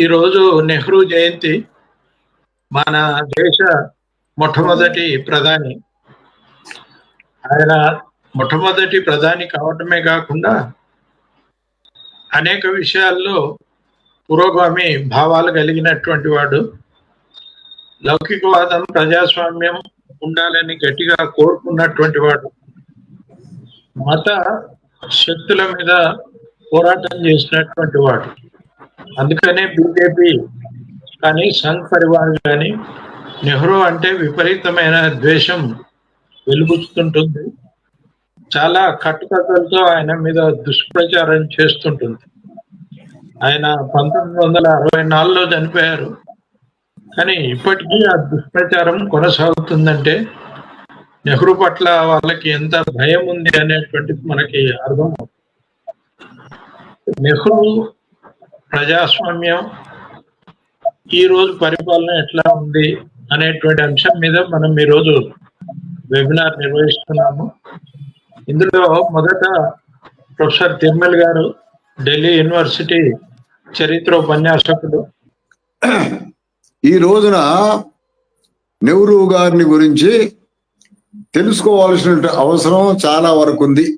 ఈరోజు నెహ్రూ జయంతి. మన దేశ మొట్టమొదటి ప్రధాని. ఆయన మొట్టమొదటి ప్రధాని కావటమే కాకుండా అనేక విషయాల్లో పురోగామి భావాలు కలిగినటువంటి వాడు. లౌకికవాదం, ప్రజాస్వామ్యం ఉండాలని గట్టిగా కోరుకున్నటువంటి వాడు. మత శక్తుల మీద పోరాటం చేసినటువంటి వాడు. అందుకనే బీజేపీ కానీ, సంఘ్ పరివార్ కానీ నెహ్రూ అంటే విపరీతమైన ద్వేషం వెలుగుతుంటుంది. చాలా కట్టుకథలతో ఆయన మీద దుష్ప్రచారం చేస్తుంటుంది. ఆయన 1964లో చనిపోయారు. కానీ ఇప్పటికీ ఆ దుష్ప్రచారం కొనసాగుతుందంటే నెహ్రూ పట్ల వాళ్ళకి ఎంత భయం ఉంది అనేటువంటిది మనకి అర్థం. నెహ్రూ ప్రజాస్వామ్యం ఈ రోజు పరిపాలన ఎట్లా ఉంది అనేటువంటి అంశం మీద మనం ఈరోజు వెబినార్ నిర్వహిస్తున్నాము. ఇందులో మొదట ప్రొఫెసర్ తిరుమల్ గారు, ఢిల్లీ యూనివర్సిటీ చరిత్ర ఉపన్యాసకుడు. ఈ రోజున నెహ్రూ గారిని గురించి తెలుసుకోవాల్సిన అవసరం చాలా వరకు ఉంది.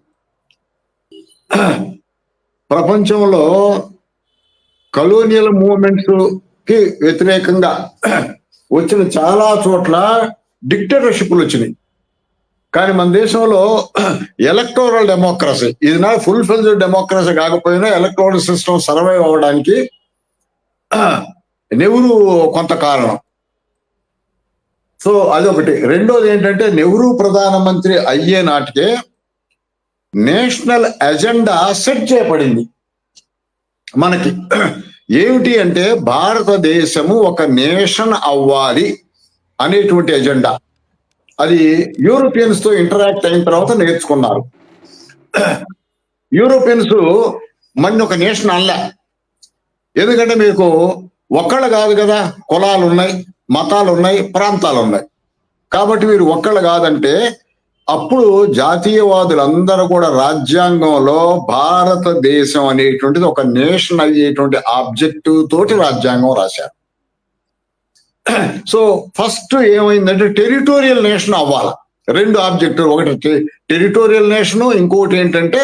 ప్రపంచంలో కలోనియల్ మూవ్మెంట్స్ కి వ్యతిరేకంగా వచ్చిన చాలా చోట్ల డిక్టేటర్షిప్లు వచ్చినాయి. కానీ మన దేశంలో ఎలక్టోరల్ డెమోక్రసీ, ఇది నా ఫుల్ ఫిల్డ్ డెమోక్రసీ కాకపోయినా ఎలక్టోరల్ సిస్టమ్ సర్వైవ్ అవ్వడానికి నెహ్రూ కొంత కారణం. సో అదొకటి. రెండోది ఏంటంటే నెహ్రూ ప్రధానమంత్రి అయ్యే నాటికే నేషనల్ ఎజెండా సెట్ చేయబడింది మనకి. ఏమిటి అంటే భారతదేశము ఒక నేషన్ అవ్వాలి అనేటువంటి ఎజెండా. అది యూరోపియన్స్ తో ఇంటరాక్ట్ అయిన తర్వాత నేర్చుకున్నారు. యూరోపియన్స్ మన ఒక నేషన్ అనలే. ఎందుకంటే మీకు ఒక్కళ్ళు కాదు కదా, కులాలు ఉన్నాయి, మతాలు ఉన్నాయి, ప్రాంతాలు ఉన్నాయి. కాబట్టి వీరు ఒక్కళ్ళు కాదంటే అప్పుడు జాతీయవాదులందరూ కూడా రాజ్యాంగంలో భారతదేశం అనేటువంటిది ఒక నేషన్ అయ్యేటువంటి ఆబ్జెక్టివ్ తోటి రాజ్యాంగం రాశారు. సో ఫస్ట్ ఏమైందంటే టెరిటోరియల్ నేషన్ అవ్వాలి. రెండు ఆబ్జెక్టివ్, ఒకటి టెరిటోరియల్ నేషను, ఇంకోటి ఏంటంటే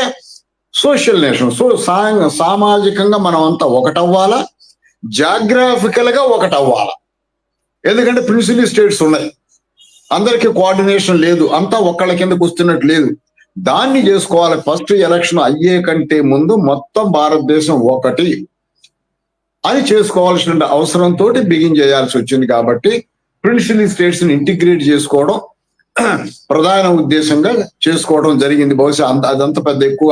సోషల్ నేషన్. సో సామాజికంగా మనం అంతా ఒకటవ్వాలా, జాగ్రాఫికల్ గా ఒకటవ్వాలా. ఎందుకంటే ప్రిన్సిపల్ స్టేట్స్ ఉన్నాయి, అందరికీ కోఆర్డినేషన్ లేదు, అంతా ఒక్కళ్ళ కిందకు వస్తున్నట్టు లేదు. దాన్ని చేసుకోవాలి. ఫస్ట్ ఎలక్షన్ అయ్యే కంటే ముందు మొత్తం భారతదేశం ఒకటి అని చేసుకోవాల్సిన అవసరంతో బిగిన్ చేయాల్సి వచ్చింది. కాబట్టి ప్రిన్సిపల్ స్టేట్స్ ని ఇంటిగ్రేట్ చేసుకోవడం ప్రధాన ఉద్దేశంగా చేసుకోవడం జరిగింది. బహుశా అదంతా పెద్ద ఎక్కువ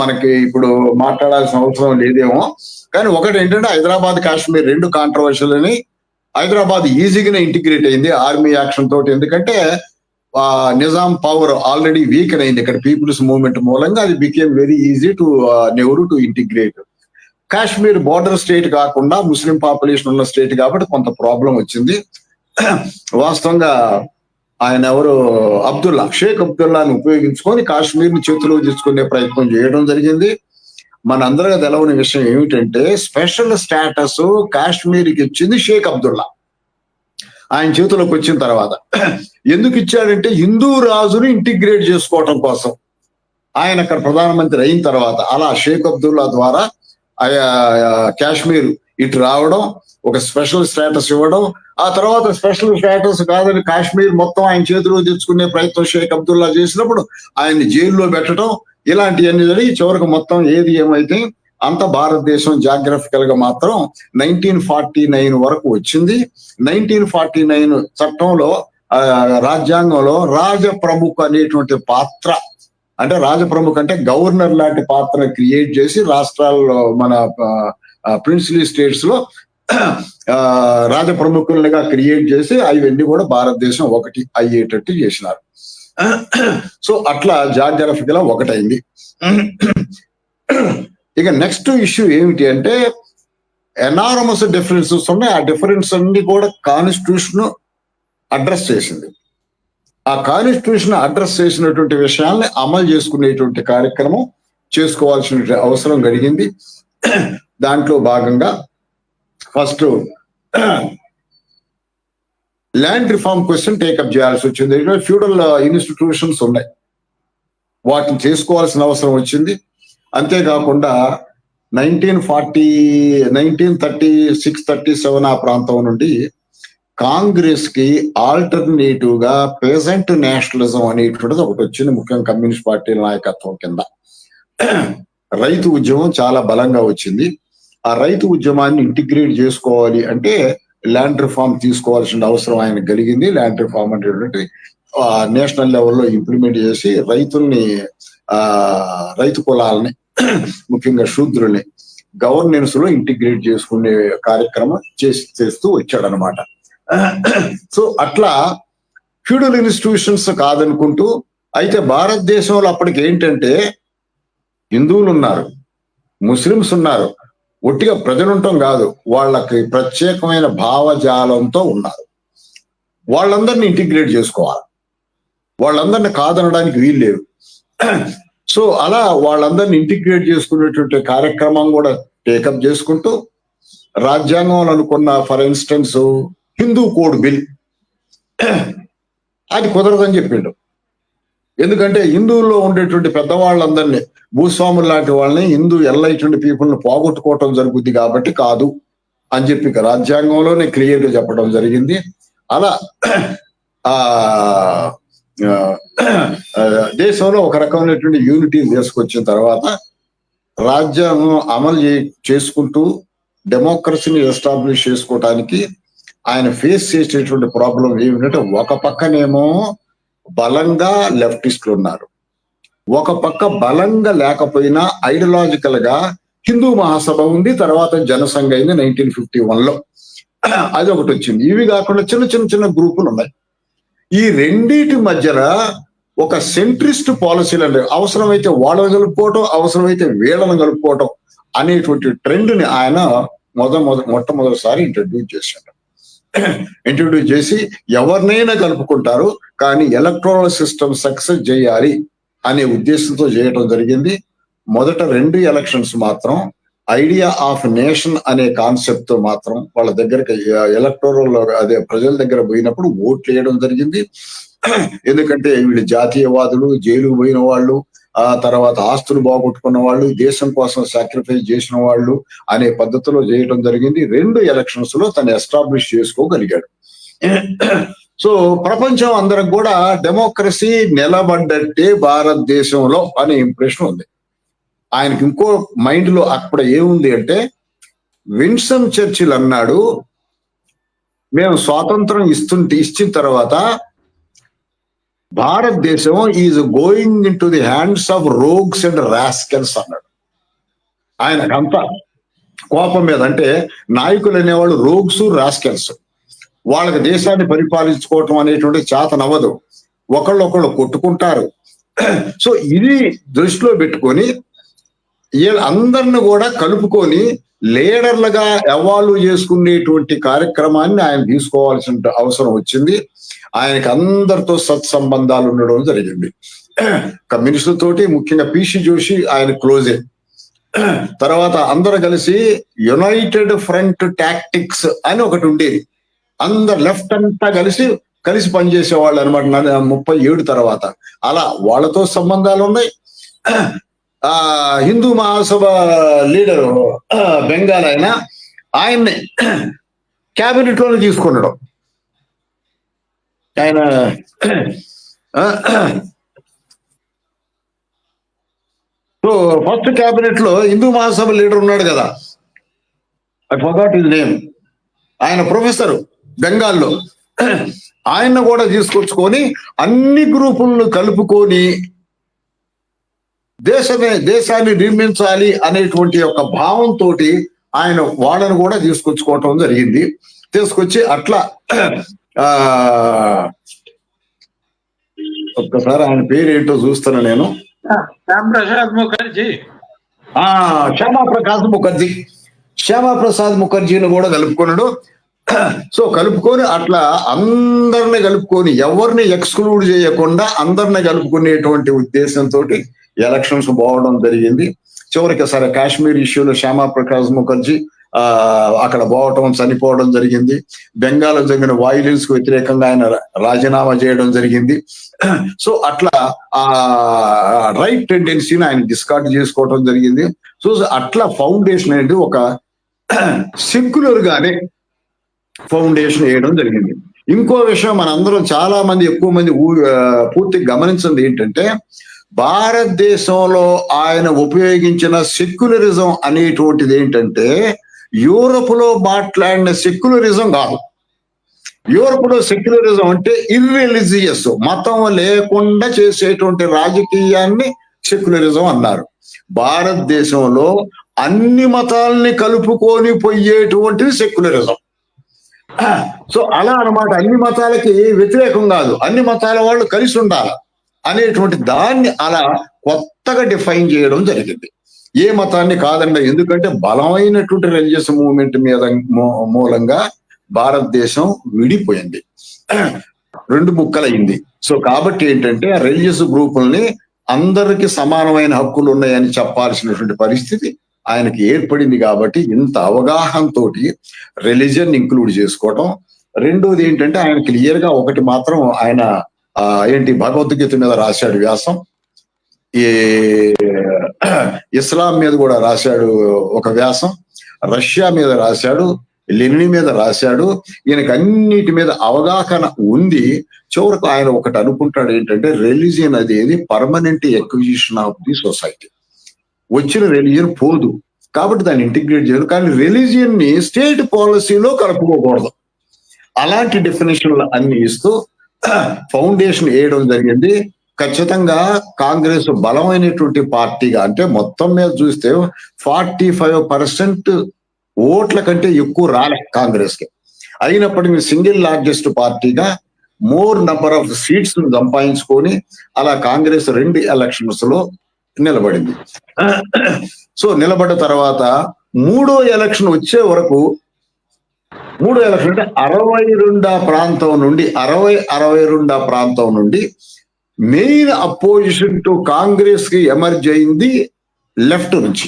మనకి ఇప్పుడు మాట్లాడాల్సిన అవసరం లేదేమో. కానీ ఒకటి ఏంటంటే హైదరాబాద్, కాశ్మీర్ రెండు కాంట్రవర్షియల్ అని. హైదరాబాద్ ఈజీగానే ఇంటిగ్రేట్ అయింది ఆర్మీ యాక్షన్ తోటి. ఎందుకంటే నిజాం పవర్ ఆల్రెడీ వీక్ అయింది ఇక్కడ పీపుల్స్ మూవ్మెంట్ మూలంగా. అది became very easy to Nehru to integrate. Kashmir border state కాకుండా ముస్లిం పాపులేషన్ ఉన్న స్టేట్ కాబట్టి కొంత ప్రాబ్లం వచ్చింది. వాస్తవంగా ఆయన ఎవరు షేక్ అబ్దుల్లాని ఉపయోగించుకొని కాశ్మీర్ ని చేతిలో తీసుకునే ప్రయత్నం చేయడం జరిగింది. మనందరిగా తెలవని విషయం ఏమిటంటే స్పెషల్ స్టేటస్ కాశ్మీర్కి ఇచ్చింది షేక్ అబ్దుల్లా. ఆయన చేతిలోకి వచ్చిన తర్వాత ఎందుకు ఇచ్చాడంటే హిందూ రాజును ఇంటిగ్రేట్ చేసుకోవటం కోసం. ఆయన అక్కడ ప్రధానమంత్రి అయిన తర్వాత అలా షేక్ అబ్దుల్లా ద్వారా కాశ్మీర్ ఇటు రావడం, ఒక స్పెషల్ స్టేటస్ ఇవ్వడం. ఆ తర్వాత స్పెషల్ స్టేటస్ కాదని కాశ్మీర్ మొత్తం ఆయన చేతిలో తెచ్చుకునే ప్రయత్నం షేక్ అబ్దుల్లా చేసినప్పుడు ఆయన్ని జైల్లో పెట్టడం, ఇలాంటివన్నీ జరిగి చివరికి మొత్తం ఏది ఏమైతే అంత భారతదేశం జాగ్రఫికల్ గా మాత్రం 1949 వరకు వచ్చింది. 1949 చట్టంలో రాజ్యాంగంలో రాజప్రముఖ్ అనేటువంటి పాత్ర, అంటే రాజప్రముఖ్ అంటే గవర్నర్ లాంటి పాత్ర క్రియేట్ చేసి రాష్ట్రాల్లో మన ప్రిన్సిపల్ స్టేట్స్ లో రాజప్రముఖులుగా క్రియేట్ చేసి అవన్నీ కూడా భారతదేశం ఒకటి అయ్యేటట్టు చేసినారు. సో అట్లా జాగ్రఫికల్ ఒకటైంది. ఇక నెక్స్ట్ ఇష్యూ ఏమిటి అంటే ఎనారమస్ డిఫరెన్సెస్ ఉన్నాయి. ఆ డిఫరెన్స్ అన్ని కూడా కాన్స్టిట్యూషన్ అడ్రస్ చేసింది. ఆ కాన్స్టిట్యూషన్ అడ్రస్ చేసినటువంటి విషయాల్ని అమలు చేసుకునేటువంటి కార్యక్రమం చేసుకోవాల్సిన అవసరం కలిగింది. దాంట్లో భాగంగా first land reform question take up చేయాల్సి వచ్చింది. ఫ్యూడల్ ఇన్స్టిట్యూషన్స్ ఉన్నాయి, వాటిని చేసుకోవాల్సిన అవసరం వచ్చింది. అంతేకాకుండా 1936-37 ఆ ప్రాంతం నుండి కాంగ్రెస్ కి ఆల్టర్నేటివ్ గా పెజెంట్ నేషనలిజం అనేటువంటిది ఒకటి వచ్చింది, ముఖ్యంగా కమ్యూనిస్ట్ పార్టీల నాయకత్వం కింద. రైతు ఉద్యమం చాలా బలంగా వచ్చింది. ఆ రైతు ఉద్యమాన్ని ఇంటిగ్రేట్ చేసుకోవాలి అంటే ల్యాండ్ రిఫార్మ్ తీసుకోవాల్సిన అవసరం ఆయనకు కలిగింది. ల్యాండ్ రిఫార్మ్ అనేటువంటి నేషనల్ లెవెల్లో ఇంప్లిమెంట్ చేసి రైతు కులాలని ముఖ్యంగా శూద్రుల్ని గవర్నెన్స్ లో ఇంటిగ్రేట్ చేసుకునే కార్యక్రమం చేస్తూ వచ్చాడనమాట. సో అట్లా ఫ్యూడల్ ఇన్స్టిట్యూషన్స్ కాదనుకుంటూ, అయితే భారతదేశంలో అప్పటికి ఏంటంటే హిందువులు ఉన్నారు, ముస్లిమ్స్ ఉన్నారు, ఒట్టిగా ప్రజలుంటాం కాదు, వాళ్ళకి ప్రత్యేకమైన భావజాలంతో ఉన్నారు. వాళ్ళందరినీ ఇంటిగ్రేట్ చేసుకోవాలి, వాళ్ళందరినీ కాదనడానికి వీలు లేదు. సో అలా వాళ్ళందరినీ ఇంటిగ్రేట్ చేసుకునేటువంటి కార్యక్రమం కూడా టేకప్ చేసుకుంటూ రాజ్యాంగంలో అనుకున్న for instance Hindu code bill అది కుదరదని చెప్పిండు. ఎందుకంటే హిందువుల్లో ఉండేటువంటి పెద్దవాళ్ళందరినీ, భూస్వాములు లాంటి వాళ్ళని, హిందూ ఎల్లైటువంటి పీపుల్ని పోగొట్టుకోవటం జరుగుద్ది కాబట్టి కాదు అని చెప్పి రాజ్యాంగంలోనే క్లియర్ గా చెప్పడం జరిగింది. అలా దేశంలో ఒక రకమైనటువంటి యూనిటీ తీసుకొచ్చిన తర్వాత రాజ్యాంగం అమలు చేసుకుంటూ డెమోక్రసీని ఎస్టాబ్లిష్ చేసుకోవటానికి ఆయన ఫేస్ చేసేటువంటి ప్రాబ్లం ఏమిటంటే, ఒక పక్కనేమో బలంగా లెఫ్టిస్టులు ఉన్నారు, ఒక పక్క బలంగా లేకపోయినా ఐడియాలజికల్ గా హిందూ మహాసభ ఉంది, తర్వాత జనసంఘ అయింది 1951లో, అది ఒకటి వచ్చింది. ఇవి కాకుండా చిన్న గ్రూపులు ఉన్నాయి. ఈ రెండింటి మధ్యన ఒక సెంట్రిస్ట్ పాలసీలు అంటే అవసరమైతే వాళ్ళని కలుపుకోవటం, అవసరమైతే వీళ్ళని కలుపుకోవటం అనేటువంటి ట్రెండ్ ని ఆయన మొట్టమొదటిసారి ఇంట్రడ్యూస్ చేశాడు. ఇంట్రడ్యూస్ చేసి ఎవరినైనా కలుపుకుంటారు, కానీ ఎలక్ట్రల్ సిస్టమ్ సక్సెస్ చేయాలి అనే ఉద్దేశంతో చేయడం జరిగింది. మొదట 2 ఎలక్షన్స్ మాత్రం ఐడియా ఆఫ్ నేషన్ అనే కాన్సెప్ట్ తో మాత్రం వాళ్ళ దగ్గరికి ఎలక్టోరల్ అదే ప్రజల దగ్గర పోయినప్పుడు ఓట్లు వేయడం జరిగింది. ఎందుకంటే వీళ్ళు జాతీయవాదులు, జైలుకు పోయిన వాళ్ళు, ఆ తర్వాత ఆస్తులు బాగొట్టుకున్న వాళ్ళు, దేశం కోసం సాక్రిఫైస్ చేసిన వాళ్ళు అనే పద్ధతిలో చేయడం జరిగింది. 2 ఎలక్షన్స్ లో తను ఎస్టాబ్లిష్ చేసుకోగలిగాడు. సో ప్రపంచం అందరికి కూడా డెమోక్రసీ నిలబడ్డట్టే భారతదేశంలో అనే ఇంప్రెషన్ ఉంది. ఆయనకి ఇంకో మైండ్ లో అక్కడ ఏముంది అంటే, విన్స్టన్ చర్చిల్ అన్నాడు, మేము స్వాతంత్రం ఇచ్చిన తర్వాత భారతదేశం is going in to the hands of rogues and rascals అన్నాడు. ఆయనకంతా కోపం మీద, అంటే నాయకులు అనేవాళ్ళు రోగ్స్, రాస్కెల్స్, వాళ్ళకి దేశాన్ని పరిపాలించుకోవటం అనేటువంటి చేతనవ్వదు, ఒకళ్ళు కొట్టుకుంటారు. సో ఇది దృష్టిలో పెట్టుకొని అందరిని కూడా కలుపుకొని లీడర్లుగా ఎవాల్వ్ చేసుకునేటువంటి కార్యక్రమాన్ని ఆయన తీసుకోవాల్సిన అవసరం వచ్చింది. ఆయనకి అందరితో సత్సంబంధాలు ఉండడం జరిగింది. కమ్యూనిస్టులతోటి, ముఖ్యంగా పిసి జోషి ఆయన క్లోజే. తర్వాత అందరూ కలిసి యునైటెడ్ ఫ్రంట్ టాక్టిక్స్ అని ఒకటి ఉండేది, అందరు లెఫ్ట్ అంతా కలిసి పనిచేసేవాళ్ళు అనమాట 37 తర్వాత. అలా వాళ్ళతో సంబంధాలు ఉన్నాయి. హిందూ మహాసభ లీడరు బెంగాల్ ఆయన్ని క్యాబినెట్ లోనే తీసుకున్నాడు. ఆయన సో ఫస్ట్ క్యాబినెట్ లో హిందూ మహాసభ లీడర్ ఉన్నాడు కదా, ఐ ఫర్గాట్ హిస్ నేమ్, ఆయన ప్రొఫెసర్ బెంగాల్లో, ఆయన కూడా తీసుకొచ్చుకొని అన్ని గ్రూపులను కలుపుకొని దేశాన్ని నిర్మించాలి అనేటువంటి ఒక భావంతో ఆయన వాళ్ళను కూడా తీసుకొచ్చుకోవటం జరిగింది. తీసుకొచ్చి అట్లా ఒక్కసారి ఆయన పేరు ఏంటో చూస్తాను నేను, శ్యామాప్రసాద్ ముఖర్జీని కూడా కలుపుకున్నాడు. సో కలుపుకొని అట్లా అందరిని కలుపుకొని ఎవరిని ఎక్స్క్లూడ్ చేయకుండా అందరిని కలుపుకునేటువంటి ఉద్దేశంతో ఎలక్షన్స్ పోవడం జరిగింది. చివరికి సరే కాశ్మీర్ ఇష్యూలో శ్యామాప్రసాద్ ముఖర్జీ అక్కడ పోవటం, చనిపోవడం జరిగింది. బెంగాల్లో జరిగిన వైలెన్స్ కు వ్యతిరేకంగా ఆయన రాజీనామా చేయడం జరిగింది. సో అట్లా ఆ రైట్ టెండెన్సీని ఆయన డిస్కార్డ్ చేసుకోవడం జరిగింది. సో అట్లా ఫౌండేషన్ అనేది ఒక సెక్యులర్ గానే ఫౌండేషన్ వేయడం జరిగింది. ఇంకో విషయం మనందరం చాలా మంది ఎక్కువ మంది పూర్తిగా గమనించింది ఏంటంటే, భారతదేశంలో ఆయన ఉపయోగించిన సెక్యులరిజం అనేటువంటిది ఏంటంటే యూరప్ లో మాట్లాడిన సెక్యులరిజం కాదు. యూరప్ లో సెక్యులరిజం అంటే ఇర్రిలీజియస్, మతం లేకుండా చేసేటువంటి రాజకీయాన్ని సెక్యులరిజం అన్నారు. భారతదేశంలో అన్ని మతాలని కలుపుకొని పోయేటువంటిది సెక్యులరిజం. సో అలా అన్నమాట, అన్ని మతాలకి వ్యతిరేకం కాదు, అన్ని మతాల వాళ్ళు కలిసి ఉండాలి అనేటువంటి దాన్ని అలా కొత్తగా డిఫైన్ చేయడం జరిగింది. ఏ మతాన్ని కాదండి, ఎందుకంటే బలమైనటువంటి రిలీజియస్ మూవ్మెంట్ మీద మూలంగా భారతదేశం విడిపోయింది, రెండు ముక్కలైంది. సో కాబట్టి ఏంటంటే ఆ రిలీజియస్ గ్రూపుల్ని అందరికి సమానమైన హక్కులు ఉన్నాయని చెప్పాల్సినటువంటి పరిస్థితి ఆయనకి ఏర్పడింది. కాబట్టి ఇంత అవగాహనతో రిలీజియన్ ఇంక్లూడ్ చేసుకోవటం. రెండోది ఏంటంటే ఆయన క్లియర్ గా ఒకటి మాత్రం ఆయన భగవద్గీత మీద రాశాడు వ్యాసం, ఈ ఇస్లాం మీద కూడా రాశాడు ఒక వ్యాసం, రష్యా మీద రాశాడు, లెనిన్ మీద రాశాడు. ఈయనకి అన్నిటి మీద అవగాహన ఉంది. చివరకు ఆయన ఒకటి అనుకుంటాడు ఏంటంటే, రిలీజియన్ అనేది permanent acquisition of the society. వచ్చిన రిలీజియన్ పోదు కాబట్టి దాన్ని ఇంటిగ్రేట్ చేయరు, కానీ రిలీజియన్ ని స్టేట్ పాలసీలో కలుపుకోకూడదు. అలాంటి డెఫినేషన్లు అన్ని ఇస్తూ ఫౌండేషన్ వేయడం జరిగింది. ఖచ్చితంగా కాంగ్రెస్ బలమైనటువంటి పార్టీగా, అంటే మొత్తం మీద చూస్తే 45% ఓట్ల కంటే ఎక్కువ రాలే కాంగ్రెస్ కి. అయినప్పటికీ సింగిల్ లార్జెస్ట్ పార్టీగా మోర్ నంబర్ ఆఫ్ సీట్స్ సంపాదించుకొని అలా కాంగ్రెస్ 2 ఎలక్షన్స్ లో నిలబడింది. సో నిలబడ్డ తర్వాత మూడో ఎలక్షన్ వచ్చే వరకు, మూడో ఎలక్షన్ అంటే 62 ప్రాంతం నుండి మెయిన్ అపోజిషన్ టు కాంగ్రెస్ కి ఎమర్జ్ అయింది లెఫ్ట్ నుంచి.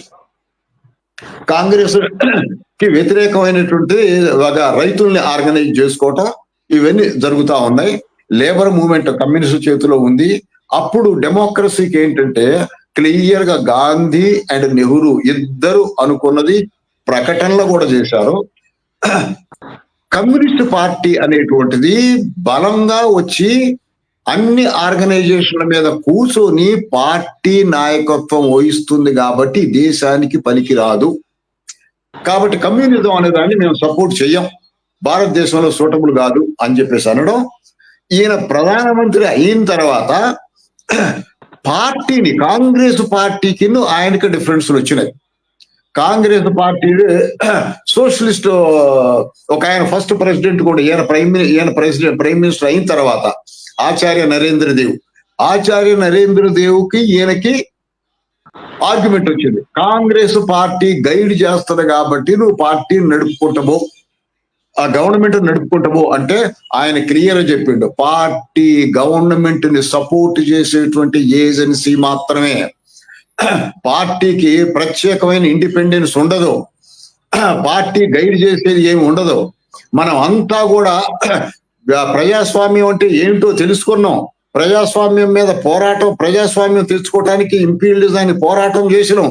కాంగ్రెస్ కి వ్యతిరేకమైనటువంటి రైతుల్ని ఆర్గనైజ్ చేసుకోవటం ఇవన్నీ జరుగుతా ఉన్నాయి. లేబర్ మూవ్మెంట్ కమ్యూనిస్ట్ చేతిలో ఉంది. అప్పుడు డెమోక్రసీకి ఏంటంటే క్లియర్ గా గాంధీ అండ్ నెహ్రూ ఇద్దరు అనుకున్నది ప్రకటనలో కూడా చేశారు. కమ్యూనిస్ట్ పార్టీ అనేటువంటిది బలంగా వచ్చి అన్ని ఆర్గనైజేషన్ల మీద కూర్చొని పార్టీ నాయకత్వం వహిస్తుంది కాబట్టి దేశానికి పనికిరాదు. కాబట్టి కమ్యూనిజం అనే దాన్ని మేము సపోర్ట్ చెయ్యం, భారతదేశంలో సూటబుల్ కాదు అని చెప్పేసి అనడం. ఈయన ప్రధానమంత్రి అయిన తర్వాత పార్టీని, కాంగ్రెస్ పార్టీకి ఆయనకి డిఫరెన్స్లు వచ్చినాయి. కాంగ్రెస్ పార్టీ సోషలిస్ట్ ఒక ఆయన ఫస్ట్ ప్రెసిడెంట్ కూడా, ఈయన ప్రైమ్ మినిస్టర్ అయిన తర్వాత ఆచార్య నరేంద్ర దేవ్ కి ఈయనకి ఆర్గ్యుమెంట్ వచ్చింది. కాంగ్రెస్ పార్టీ గైడ్ చేస్తుంది కాబట్టి నువ్వు పార్టీని నడుపుకుంటావు, ఆ గవర్నమెంట్ నడుపుకుంటావు అంటే ఆయన క్లియర్ గా చెప్పిండు, పార్టీ గవర్నమెంట్ ని సపోర్ట్ చేసేటువంటి ఏజెన్సీ మాత్రమే, పార్టీకి ప్రత్యేకమైన ఇండిపెండెన్స్ ఉండదు, పార్టీ గైడ్ చేసేది ఏమి ఉండదు. మనం అంతా కూడా ప్రజాస్వామ్యం అంటే ఏంటో తెలుసుకున్నాం, ప్రజాస్వామ్యం మీద పోరాటం, ప్రజాస్వామ్యం తెచ్చుకోవడానికి ఇంపీరియలిజాన్ని పోరాటం చేసినాం.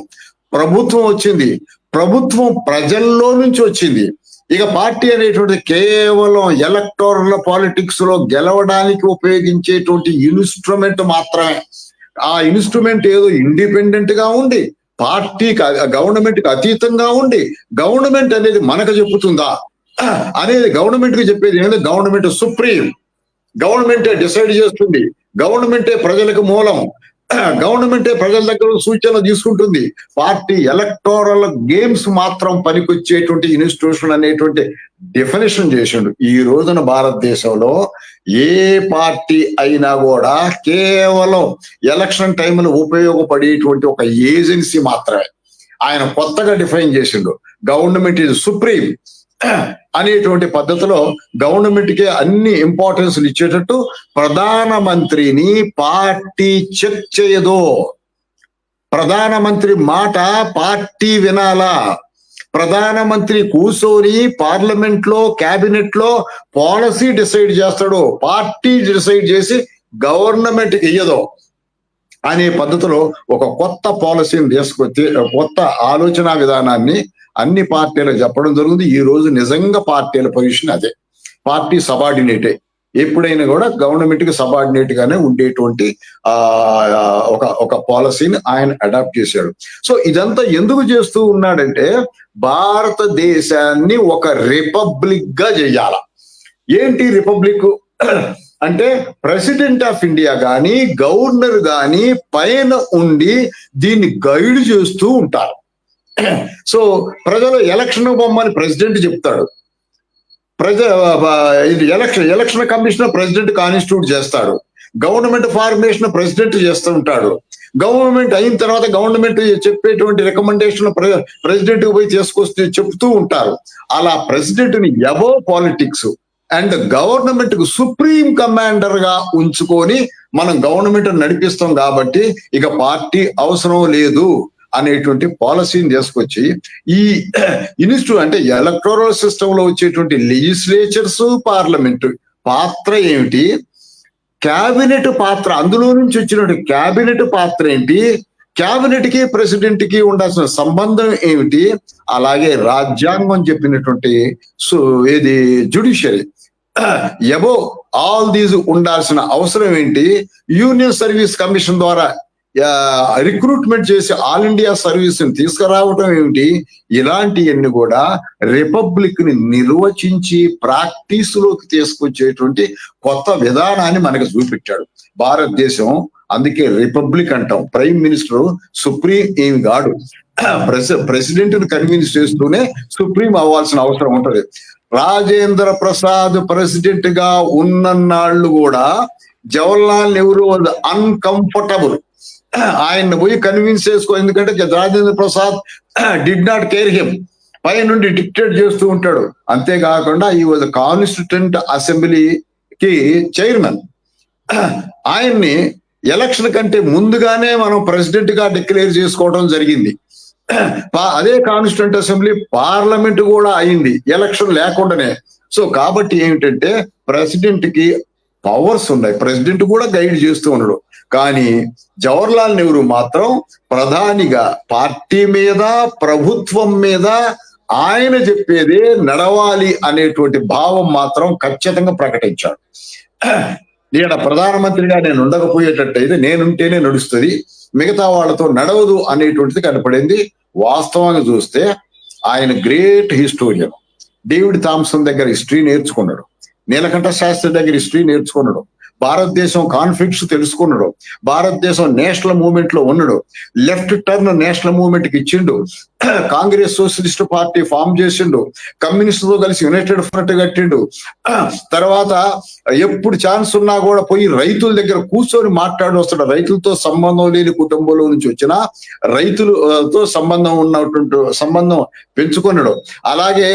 ప్రభుత్వం వచ్చింది, ప్రభుత్వం ప్రజల్లో నుంచి వచ్చింది. ఇక పార్టీ అనేటువంటిది కేవలం ఎలక్టోరల్ పాలిటిక్స్ లో గెలవడానికి ఉపయోగించేటువంటి ఇన్స్ట్రుమెంట్ మాత్రమే. ఆ ఇన్స్ట్రుమెంట్ ఏదో ఇండిపెండెంట్ గా ఉండి, పార్టీకి గవర్నమెంట్ కి అతీతంగా ఉండి, గవర్నమెంట్ అనేది మనకు చెప్పుతుందా అనేది గవర్నమెంట్ కి చెప్పేది ఏంటంటే, గవర్నమెంట్ సుప్రీం, గవర్నమెంటే డిసైడ్ చేస్తుంది, గవర్నమెంటే ప్రజలకు మూలం, గవర్నమెంటే ప్రజల దగ్గర సూచనలు తీసుకుంటుంది. పార్టీ ఎలక్టోరల్ గేమ్స్ మాత్రం పనికొచ్చేటువంటి ఇన్స్టిట్యూషన్ అనేటువంటి డెఫినేషన్ చేసిండు. ఈ రోజున భారతదేశంలో ఏ పార్టీ అయినా కూడా కేవలం ఎలక్షన్ టైంలో ఉపయోగపడేటువంటి ఒక ఏజెన్సీ మాత్రమే. ఆయన కొత్తగా డిఫైన్ చేసిండు, గవర్నమెంట్ ఈజ్ సుప్రీం అనేటువంటి పద్ధతిలో గవర్నమెంట్ కి అన్ని ఇంపార్టెన్స్ ఇచ్చేటట్టు ప్రధానమంత్రిని పార్టీ చెక్ చేయదు, ప్రధానమంత్రి మాట పార్టీ వినాలా, ప్రధానమంత్రి కూర్చొని పార్లమెంట్ లో క్యాబినెట్ లో పాలసీ డిసైడ్ చేస్తాడు, పార్టీ డిసైడ్ చేసి గవర్నమెంట్ కి ఇయ్యదు అనే పద్ధతిలో ఒక కొత్త పాలసీని తీసుకొచ్చి కొత్త ఆలోచన విధానాన్ని అన్ని పార్టీలకు చెప్పడం జరుగుతుంది. ఈ రోజు నిజంగా పార్టీల పొజిషన్ అదే, పార్టీ సబార్డినేటే, ఎప్పుడైనా కూడా గవర్నమెంట్ కి సబార్డినేట్ గానే ఉండేటువంటి ఒక పాలసీని ఆయన అడాప్ట్ చేశాడు. సో ఇదంతా ఎందుకు చేస్తూ ఉన్నాడంటే భారతదేశాన్ని ఒక రిపబ్లిక్ గా చేయాల. ఏంటి రిపబ్లిక్ అంటే ప్రెసిడెంట్ ఆఫ్ ఇండియా గాని గవర్నర్ గాని పైన ఉండి దీన్ని గైడ్ చేస్తూ ఉంటారు. సో ప్రజలు ఎలక్షన్ బొమ్మని ప్రెసిడెంట్ చెప్తాడు, ఎలక్షన్ కమిషనర్ ప్రెసిడెంట్ కాన్స్టిట్యూట్ చేస్తాడు, గవర్నమెంట్ ఫార్మేషన్ ప్రెసిడెంట్ చేస్తూ ఉంటాడు, గవర్నమెంట్ అయిన తర్వాత గవర్నమెంట్ చెప్పేటువంటి రికమెండేషన్ ప్రెసిడెంట్ పోయి తీసుకొస్తే చెప్తూ ఉంటారు. అలా ప్రెసిడెంట్ ని అబోవ్ పాలిటిక్స్ అండ్ గవర్నమెంట్ కు సుప్రీం కమాండర్ గా ఉంచుకొని మనం గవర్నమెంట్ నడిపిస్తాం కాబట్టి ఇక పార్టీ అవసరం లేదు అనేటువంటి పాలసీని తీసుకొచ్చి ఈ ఇన్స్టిట్యూట్ అంటే ఎలక్టోరల్ సిస్టమ్ లో వచ్చేటువంటి లెజిస్లేచర్స్ పార్లమెంట్ పాత్ర ఏమిటి, క్యాబినెట్ పాత్ర అందులో నుంచి వచ్చినటువంటి క్యాబినెట్ పాత్ర ఏంటి, క్యాబినెట్ కి ప్రెసిడెంట్ కి ఉండాల్సిన సంబంధం ఏమిటి, అలాగే రాజ్యాంగం చెప్పినటువంటి ఏది జ్యుడిషియరీ ఎబో ఆల్ దీస్ ఉండాల్సిన అవసరం ఏంటి, యూనియన్ సర్వీస్ కమిషన్ ద్వారా రిక్రూట్మెంట్ చేసి ఆల్ ఇండియా సర్వీస్ ని తీసుకురావటం ఏమిటి, ఇలాంటివన్నీ కూడా రిపబ్లిక్ ని నిర్వచించి ప్రాక్టీస్ లోకి తీసుకొచ్చేటువంటి కొత్త విధానాన్ని మనకు చూపించాడు భారతదేశం. అందుకే రిపబ్లిక్ అంటాం. ప్రైమ్ మినిస్టర్ సుప్రీం ఏం కాడు, ప్రెసిడెంట్ ని కన్విన్స్ చేస్తూనే సుప్రీం అవ్వాల్సిన అవసరం ఉంటది. రాజేంద్ర ప్రసాద్ ప్రెసిడెంట్ గా ఉన్నన్నాళ్ళు కూడా జవహర్లాల్ నెహ్రూ వాజ్ అన్కంఫర్టబుల్. ఆయన్ని పోయి కన్విన్స్ చేసుకో, ఎందుకంటే Rajendra Prasad did not care him, పై నుండి డిక్టేట్ చేస్తూ ఉంటాడు. అంతేకాకుండా ఈ వాజ్ కాన్స్టిట్యూంట్ అసెంబ్లీకి చైర్మన్. ఆయన్ని ఎలక్షన్ కంటే ముందుగానే మనం ప్రెసిడెంట్ గా డిక్లేర్ చేసుకోవడం జరిగింది. అదే కాన్స్టిట్యూంట్ అసెంబ్లీ పార్లమెంట్ కూడా అయింది ఎలక్షన్ లేకుండానే. సో కాబట్టి ఏమిటంటే ప్రెసిడెంట్ కి పవర్స్ ఉన్నాయి, ప్రెసిడెంట్ కూడా గైడ్ చేస్తూ ఉన్నాడు. కానీ జవహర్లాల్ నెహ్రూ మాత్రం ప్రధానిగా పార్టీ మీద ప్రభుత్వం మీద ఆయన చెప్పేదే నడవాలి అనేటువంటి భావం మాత్రం ఖచ్చితంగా ప్రకటించాడు. ఈయన ప్రధానమంత్రిగా నేను ఉండకపోయేటట్టయితే నేనుంటేనే నడుస్తుంది, మిగతా వాళ్ళతో నడవదు అనేటువంటిది కనపడింది. వాస్తవంగా చూస్తే ఆయన గ్రేట్ హిస్టోరియన్. డేవిడ్ థామ్సన్ దగ్గర హిస్టరీ నేర్చుకున్నాడు, నీలకంఠ శాస్త్రి దగ్గర హిస్టరీ నేర్చుకున్నాడు, భారతదేశం కాన్ఫ్లిక్ట్స్ తెలుసుకున్నాడు, భారతదేశం నేషనల్ మూవ్మెంట్ లో ఉన్నాడు, లెఫ్ట్ టర్న్ నేషనల్ మూవ్మెంట్ కి ఇచ్చిండు, కాంగ్రెస్ సోషలిస్ట్ పార్టీ ఫామ్ చేసిండు, కమ్యూనిస్ట్ తో కలిసి యునైటెడ్ ఫ్రంట్ కట్టిండు. తర్వాత ఎప్పుడు ఛాన్స్ ఉన్నా కూడా పోయి రైతుల దగ్గర కూర్చొని మాట్లాడి వస్తాడు. రైతులతో సంబంధం లేని కుటుంబంలో నుంచి వచ్చిన రైతులతో సంబంధం పెంచుకున్నాడు. అలాగే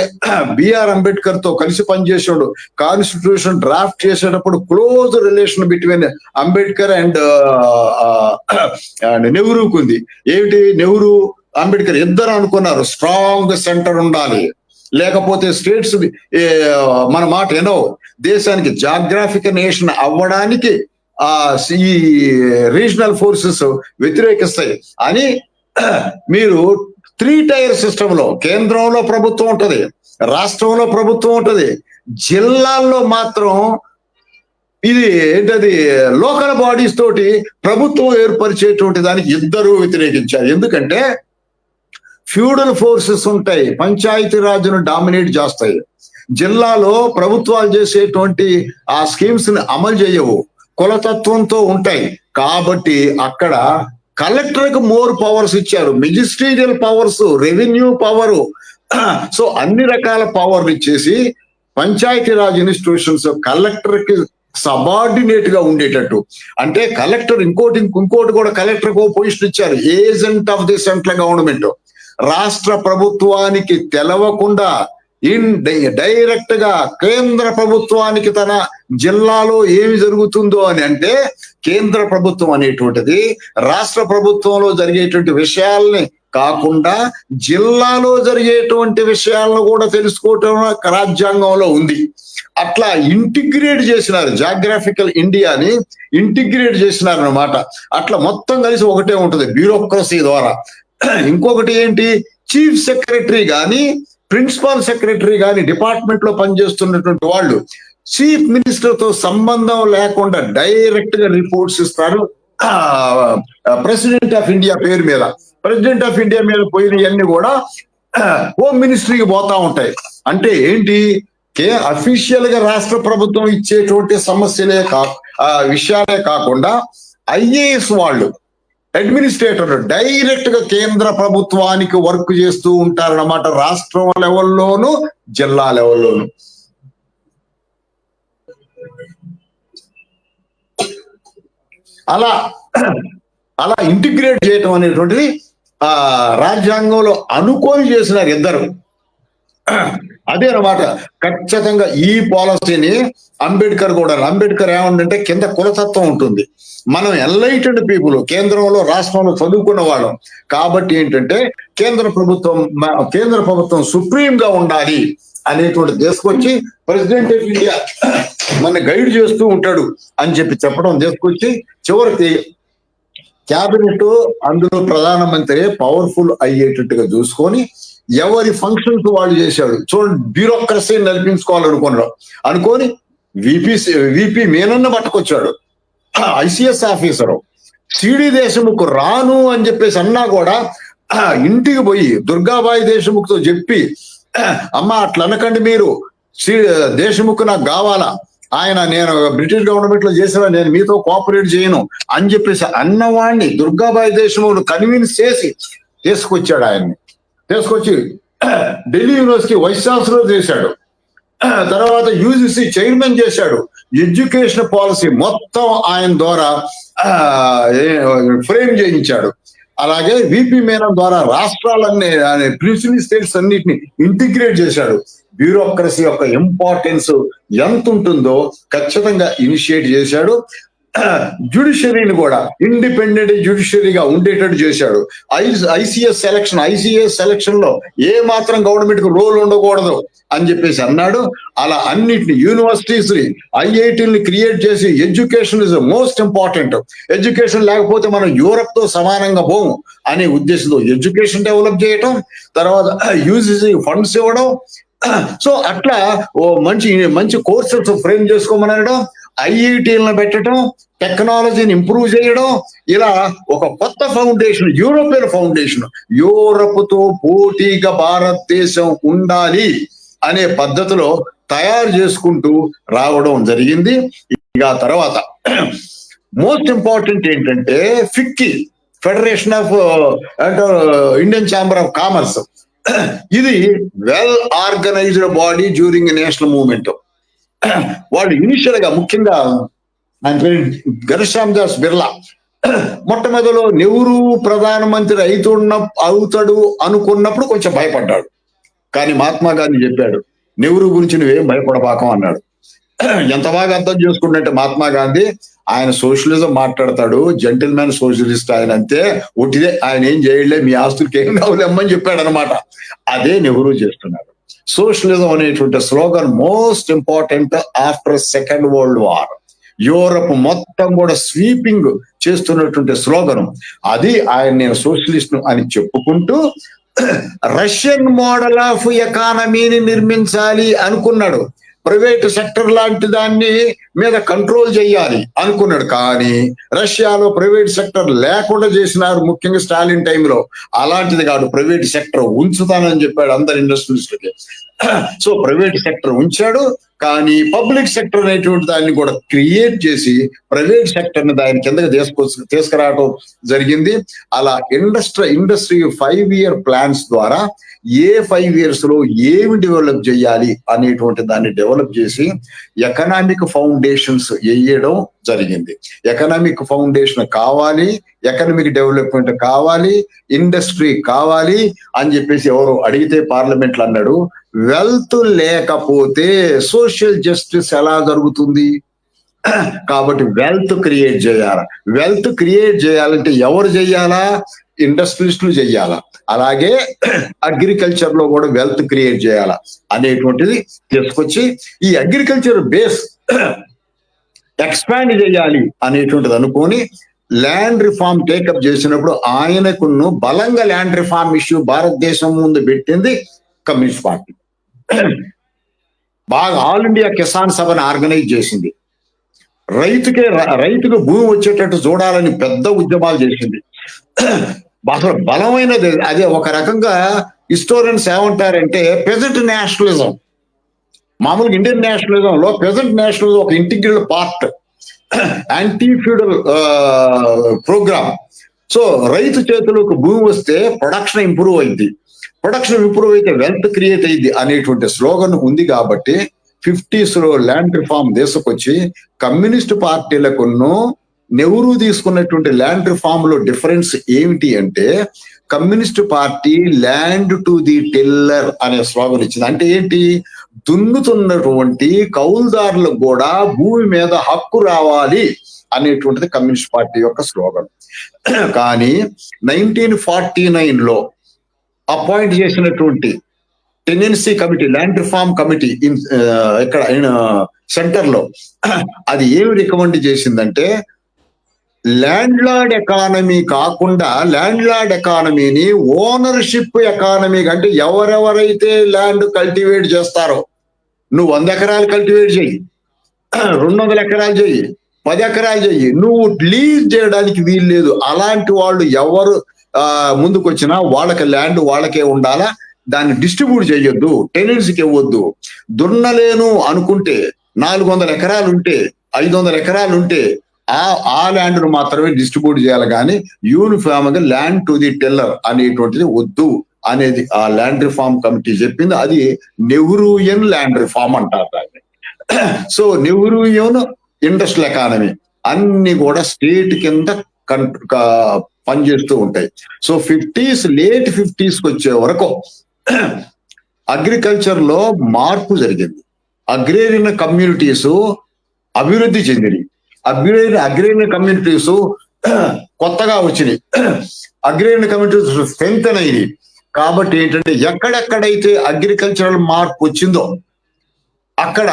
బిఆర్ అంబేద్కర్ తో కలిసి పనిచేసాడు. కాన్స్టిట్యూషన్ డ్రాఫ్ట్ చేసేటప్పుడు close relation between Ambedkar and నెహ్రూకు ఉంది. ఏమిటి, నెహ్రూ అంబేద్కర్ ఇద్దరు అనుకున్నారు స్ట్రాంగ్ సెంటర్ ఉండాలి, లేకపోతే స్టేట్స్ మన మాట ఏనో దేశానికి జాగ్రాఫిక్ నేషన్ అవ్వడానికి ఈ రీజనల్ ఫోర్సెస్ వ్యతిరేకిస్తాయి అని మీరు 3 టైర్ సిస్టమ్ లో కేంద్రంలో ప్రభుత్వం ఉంటది, రాష్ట్రంలో ప్రభుత్వం ఉంటది, జిల్లాల్లో మాత్రం ఇది ఏంటది లోకల్ బాడీస్ తోటి ప్రభుత్వం ఏర్పరిచేటువంటి దానికి ఇద్దరు వ్యతిరేకించారు. ఎందుకంటే ఫ్యూడల్ ఫోర్సెస్ ఉంటాయి, పంచాయతీ రాజ్ను డామినేట్ చేస్తాయి, జిల్లాలో ప్రభుత్వాలు చేసేటువంటి ఆ స్కీమ్స్ ని అమలు చేయవు, కులతత్వంతో ఉంటాయి. కాబట్టి అక్కడ కలెక్టర్ కి మోర్ పవర్స్ ఇచ్చారు, మెజిస్ట్రీరియల్ పవర్స్, రెవెన్యూ పవర్. సో అన్ని రకాల పవర్లు ఇచ్చేసి పంచాయతీ రాజ్ ఇన్స్టిట్యూషన్స్ కలెక్టర్ కి సబార్డినేట్ గా ఉండేటట్టు, అంటే కలెక్టర్ ఇంకోటి కూడా కలెక్టర్ కు పొజిషన్ ఇచ్చారు, agent of the central government. రాష్ట్ర ప్రభుత్వానికి తెలవకుండా డైరెక్ట్ గా కేంద్ర ప్రభుత్వానికి తన జిల్లాలో ఏమి జరుగుతుందో అని అంటే కేంద్ర ప్రభుత్వం అనేటువంటిది రాష్ట్ర ప్రభుత్వంలో జరిగేటువంటి విషయాల్ని కాకుండా జిల్లాలో జరిగేటువంటి విషయాలను కూడా తెలుసుకోవటం రాజ్యాంగంలో ఉంది. అట్లా ఇంటిగ్రేట్ చేసినారు, జాగ్రఫికల్ ఇండియాని ఇంటిగ్రేట్ చేసినారు అన్నమాట. అట్లా మొత్తం కలిసి ఒకటే ఉంటుంది బ్యూరోక్రసీ ద్వారా. ఇంకొకటి ఏంటి, చీఫ్ సెక్రటరీ గాని ప్రిన్సిపల్ సెక్రటరీ గాని డిపార్ట్మెంట్ లో పనిచేస్తున్నటువంటి వాళ్ళు చీఫ్ మినిస్టర్ తో సంబంధం లేకుండా డైరెక్ట్ గా రిపోర్ట్స్ ఇస్తారు ప్రెసిడెంట్ ఆఫ్ ఇండియా పేరు మీద. ప్రెసిడెంట్ ఆఫ్ ఇండియా మీద పోయినవన్నీ కూడా హోమ్ మినిస్ట్రీకి పోతా ఉంటాయి. అంటే ఏంటి, అఫీషియల్ గా రాష్ట్ర ప్రభుత్వం ఇచ్చేటువంటి విషయాలే కాకుండా ఐఏఎస్ వాళ్ళు, అడ్మినిస్ట్రేటర్ డైరెక్ట్ గా కేంద్ర ప్రభుత్వానికి వర్క్ చేస్తూ ఉంటారన్నమాట, రాష్ట్రం లెవెల్లోను జిల్లా లెవెల్లోను. అలా ఇంటిగ్రేట్ చేయటం అనేటువంటిది రాజ్యాంగంలో అనుకోని చేసినారు ఇద్దరు. అదే అన్నమాట. ఖచ్చితంగా ఈ పాలసీని అంబేద్కర్ కూడా, అంబేద్కర్ ఏమంటే కింద కులతత్వం ఉంటుంది, మనం ఎన్లైటెడ్ పీపుల్, కేంద్రంలో రాష్ట్రంలో చదువుకున్న వాళ్ళం కాబట్టి ఏంటంటే కేంద్ర ప్రభుత్వం సుప్రీం గా ఉండాలి అనేటువంటి తీసుకొచ్చి ప్రెసిడెంట్ ఆఫ్ ఇండియా మన గైడ్ చేస్తూ ఉంటాడు అని చెప్పడం తీసుకొచ్చి చివరికి క్యాబినెట్ అందులో ప్రధానమంత్రి పవర్ఫుల్ అయ్యేటట్టుగా చూసుకొని ఎవరి ఫంక్షన్స్ వాళ్ళు చేశాడు. చూడండి, బ్యూరోక్రసీని అనుకొని విపి మేనన్న పట్టుకొచ్చాడు. ఐసిఎస్ ఆఫీసరు సిడి దేశముఖ్ రాను అని చెప్పేసి అన్నా కూడా ఇంటికి పోయి దుర్గాబాయి దేశముఖ్ తో చెప్పి, అమ్మ అట్లా అనకండి మీరు, దేశముఖ్ నాకు కావాలా, నేను బ్రిటిష్ గవర్నమెంట్ లో చేసిన, నేను మీతో కోఆపరేట్ చేయను అని చెప్పేసి అన్నవాడిని దుర్గాబాయి దేశముఖ్ కన్విన్స్ చేసి తీసుకొచ్చాడు. ఆయన్ని తీసుకొచ్చి ఢిల్లీ యూనివర్సిటీ వైస్ ఛాన్సలర్ చేశాడు, తర్వాత యూజీసీ చైర్మన్ చేశాడు. ఎడ్యుకేషన్ పాలసీ మొత్తం ఆయన ద్వారా ఫ్రేమ్ చేయించాడు. అలాగే విపి మేనన్ ద్వారా రాష్ట్రాలన్నీ, ప్రిన్సిపల్ స్టేట్స్ అన్నిటిని ఇంటిగ్రేట్ చేశాడు. బ్యూరోక్రసీ యొక్క ఇంపార్టెన్స్ ఎంత ఉంటుందో ఖచ్చితంగా ఇనిషియేట్ చేశాడు. జ్యుడిషియరీని కూడా ఇండిపెండెంట్ జ్యుడిషియరీగా ఉండేటట్టు చేశాడు. ఐసిఎస్ సెలక్షన్ లో ఏ మాత్రం గవర్నమెంట్ కు రోల్ ఉండకూడదు అని చెప్పేసి అన్నాడు. అలా అన్నిటిని యూనివర్సిటీస్ ఐఐటీని క్రియేట్ చేసి education is most important, education లేకపోతే మనం యూరప్ తో సమానంగా పోము అనే ఉద్దేశంతో ఎడ్యుకేషన్ డెవలప్ చేయటం, తర్వాత యూజీసీ ఫండ్స్ ఇవ్వడం. సో అట్లా మంచి కోర్సెస్ ఫ్రేమ్ చేసుకోమని అనడం, ఐఐటీలను పెట్టడం, టెక్నాలజీని ఇంప్రూవ్ చేయడం, ఇలా ఒక కొత్త ఫౌండేషన్, యూరోపియన్ ఫౌండేషన్, యూరప్ తో పోటీగా భారతదేశం ఉండాలి అనే పద్ధతిలో తయారు చేసుకుంటూ రావడం జరిగింది. ఇక తర్వాత మోస్ట్ ఇంపార్టెంట్ ఏంటంటే FICCI, Federation of Indian Chamber of Commerce. ఇది well organised body during national movement. వాళ్ళు ఇనిషియల్ గా ముఖ్యంగా ఘనశ్యామ్ దాస్ బిర్లా మొట్టమొదటిలో నెహ్రూ ప్రధానమంత్రి అవుతాడు అనుకున్నప్పుడు కొంచెం భయపడ్డాడు. కానీ మహాత్మా గాంధీ చెప్పాడు, నెహ్రూ గురించి నువ్వేం భయపడబాకం అన్నాడు. ఎంత బాగా అర్థం చేసుకుంటే మహాత్మా గాంధీ, ఆయన సోషలిజం మాట్లాడతాడు, జెంటిల్మెన్ సోషలిస్ట్ ఆయన, అంతే ఒట్టిదే, ఆయన ఏం చేయలే, మీ ఆస్తులకి ఏం కావాలమ్మని చెప్పాడు అనమాట. అదే నెహ్రూ చేస్తున్నాడు. సోషలిజం అనేటువంటి slogan most important after second world war. Europe మొత్తం కూడా స్వీపింగ్ చేస్తున్నటువంటి స్లోగన్ అది. నేను సోషలిస్ట్ అని చెప్పుకుంటూ రష్యన్ మోడల్ ఆఫ్ ఎకానమీని నిర్మించాలి అనుకున్నాడు. ప్రైవేట్ సెక్టర్ లాంటి దాన్ని మీద కంట్రోల్ చేయాలి అనుకున్నాడు. కానీ రష్యాలో ప్రైవేట్ సెక్టర్ లేకుండా చేసినారు, ముఖ్యంగా స్టాలిన్ టైంలో. అలాంటిది కాదు, ప్రైవేట్ సెక్టర్ ఉంచుతానని చెప్పాడు అందరు ఇండస్ట్రియలిస్టులకి. సో ప్రైవేట్ సెక్టర్ ఉంచాడు, కానీ పబ్లిక్ సెక్టర్ అనేటువంటి దాన్ని కూడా క్రియేట్ చేసి ప్రైవేట్ సెక్టర్ ని దాని కిందకి తీసుకురావడం జరిగింది. అలా ఇండస్ట్రీ 5-year ప్లాన్స్ ద్వారా ఏ 5 years లో ఏమి డెవలప్ చేయాలి అనేటువంటి దాన్ని డెవలప్ చేసి ఎకనామిక్ ఫౌండేషన్స్ వేయడం జరిగింది. ఎకనామిక్ ఫౌండేషన్ కావాలి, ఎకనామిక్ డెవలప్మెంట్ కావాలి, ఇండస్ట్రీ కావాలి అని చెప్పేసి ఎవరు అడిగితే పార్లమెంట్ లో అన్నాడు, వెల్త్ లేకపోతే సోషల్ జస్టిస్ ఎలా జరుగుతుంది? కాబట్టి వెల్త్ క్రియేట్ చేయాలి. వెల్త్ క్రియేట్ చేయాలంటే ఎవరు చేయాలా? ఇండస్ట్రియలిస్టులు చేయాలా, అలాగే అగ్రికల్చర్ లో కూడా వెల్త్ క్రియేట్ చేయాలా అనేటువంటిది తీసుకొచ్చి ఈ అగ్రికల్చర్ బేస్ ఎక్స్పాండ్ చేయాలి అనేటువంటిది అనుకొని ల్యాండ్ రిఫార్మ్ టేకప్ చేసినప్పుడు ఆయనకును బలంగా ల్యాండ్ రిఫార్మ్ ఇష్యూ భారతదేశం ముందు పెట్టింది కమ్యూనిస్ట్ పార్టీ. బాగా ఆల్ ఇండియా కిసాన్ సభను ఆర్గనైజ్ చేసింది. రైతుకు భూమి వచ్చేటట్టు చూడాలని పెద్ద ఉద్యమాలు చేసింది. అసలు బలమైనది అదే. ఒక రకంగా హిస్టోరియన్స్ ఏమంటారంటే పెజెంట్ నేషనలిజం, మామూలుగా ఇండియన్ నేషనలిజం లో పెజెంట్ నేషనలిజం ఒక integral part, anti feudal programme. So రైతు చేతులకు భూమి వస్తే ప్రొడక్షన్ ఇంప్రూవ్ అయింది, ప్రొడక్షన్ ఇంప్రూవ్ అయితే వెల్త్ క్రియేట్ అయింది అనేటువంటి స్లోగన్ ఉంది. కాబట్టి 50s లో ల్యాండ్ రిఫార్మ్ తీసుకొచ్చి కమ్యూనిస్ట్ పార్టీలకు నెహ్రూ తీసుకున్నటువంటి ల్యాండ్ రిఫార్మ్ లో డిఫరెన్స్ ఏమిటి అంటే communist party land to the tiller అనే స్లోగన్ ఇచ్చింది. అంటే ఏంటి, దున్నుతున్నటువంటి కౌలుదారులకు కూడా భూమి మీద హక్కు రావాలి అనేటువంటిది కమ్యూనిస్ట్ పార్టీ యొక్క స్లోగన్. కానీ 1949 లో అపాయింట్ చేసినటువంటి tenancy committee, land reform committee ఇక్కడ సెంటర్ లో అది ఏమి రికమెండ్ చేసిందంటే ల్యాండ్ లార్డ్ ఎకానమీ కాకుండా ల్యాండ్ లార్డ్ ఎకానమీని ఓనర్షిప్ ఎకానమీ, అంటే ఎవరెవరైతే ల్యాండ్ కల్టివేట్ చేస్తారో, నువ్వు 100 ఎకరాలు కల్టివేట్ చెయ్యి, 200 ఎకరాలు చెయ్యి, 10 ఎకరాలు చెయ్యి, నువ్వు లీజ్ చేయడానికి వీలు లేదు. అలాంటి వాళ్ళు ఎవరు ముందుకు వచ్చినా వాళ్ళకి ల్యాండ్ వాళ్ళకే ఉండాలా, దాన్ని డిస్ట్రిబ్యూట్ చేయొద్దు, టెనెన్సీకి ఇవ్వద్దు. దున్నలేను అనుకుంటే 400 ఎకరాలు ఉంటే 500 ఎకరాలు ఉంటే ఆ ల్యాండ్ ను మాత్రమే డిస్ట్రిబ్యూట్ చేయాలి, కానీ యూనిఫామ్ గా ల్యాండ్ టు ది టెల్లర్ అనేటువంటిది వద్దు అనేది ఆ ల్యాండ్ రిఫార్మ్ కమిటీ చెప్పింది. అది నెహ్రూయన్ ల్యాండ్ రిఫార్మ్ అంటారు దాన్ని. సో నెహ్రూయన్ ఇండస్ట్రియల్ ఎకానమీ అన్ని కూడా స్టేట్ కింద పనిచేస్తూ ఉంటాయి. సో లేట్ 50s వచ్చే వరకు అగ్రికల్చర్ లో మార్పు జరిగింది. అగ్రేరియన్ కమ్యూనిటీస్ అభివృద్ధి చెందినాయి, అగ్రేరియన్ కమ్యూనిటీస్ కొత్తగా వచ్చినాయి, అగ్రేరియన్ కమ్యూనిటీస్ స్ట్రెంగ్తెన్ అయ్యి. కాబట్టి ఏంటంటే ఎక్కడెక్కడైతే అగ్రికల్చరల్ మార్పు వచ్చిందో అక్కడ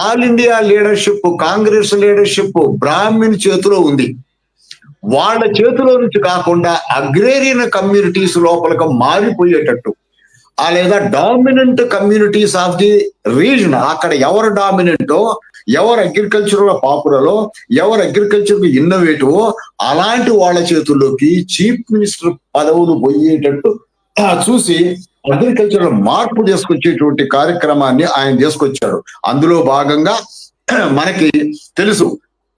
all India leadership, Congress leadership Brahman చేతిలో ఉంది. వాళ్ళ చేతిలో నుంచి కాకుండా అగ్రేరియన్ కమ్యూనిటీస్ లోపలికి మారిపోయేటట్టు, లేదా dominant communities of the reason, అక్కడ ఎవరు డామినెంటో, ఎవరు అగ్రికల్చర్ పాపురలో, ఎవరు అగ్రికల్చర్ ఇన్నోవేటివో అలాంటి వాళ్ళ చేతుల్లోకి చీఫ్ మినిస్టర్ పదవులు పోయేటట్టు చూసి అగ్రికల్చర్ మార్పు తీసుకొచ్చేటువంటి కార్యక్రమాన్ని ఆయన తీసుకొచ్చాడు. అందులో భాగంగా మనకి తెలుసు,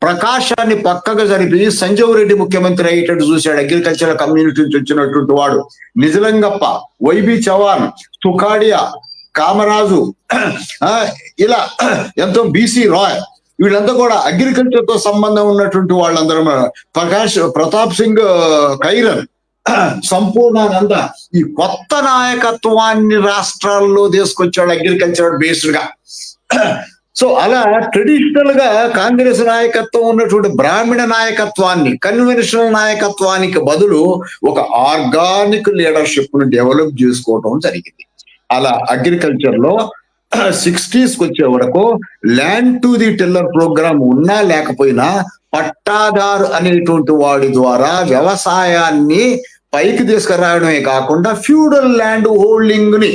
ప్రకాశాన్ని పక్కగా జరిపి సంజీవ్ రెడ్డి ముఖ్యమంత్రి అయ్యేటట్టు చూశాడు. అగ్రికల్చర్ కమ్యూనిటీ నుంచి వచ్చినటువంటి వాడు నిజలింగప్ప, వైబి చవాన్, తుకాడియా, కామరాజు, ఇలా ఎంతో బీసీ రాయ్, వీళ్ళంతా కూడా అగ్రికల్చర్ తో సంబంధం ఉన్నటువంటి వాళ్ళందరూ, ప్రతాప్ సింగ్ ఖైరన్, సంపూర్ణానంద, ఈ కొత్త నాయకత్వాన్ని రాష్ట్రాల్లో తీసుకొచ్చాడు అగ్రికల్చర్ బేస్డ్ గా. సో అలా ట్రెడిషనల్ గా కాంగ్రెస్ నాయకత్వం ఉన్నటువంటి బ్రాహ్మణ నాయకత్వాన్ని, కన్వెన్షనల్ నాయకత్వానికి బదులు ఒక ఆర్గానిక్ లీడర్షిప్ ను డెవలప్ చేసుకోవడం జరిగింది. అలా అగ్రికల్చర్ లో 60s వచ్చే వరకు land to the tiller programme ఉన్నా లేకపోయినా పట్టాదారు అనేటువంటి వాడి ద్వారా వ్యవసాయాన్ని పైకి తీసుకురావడమే కాకుండా ఫ్యూడల్ ల్యాండ్ హోల్డింగ్ ని,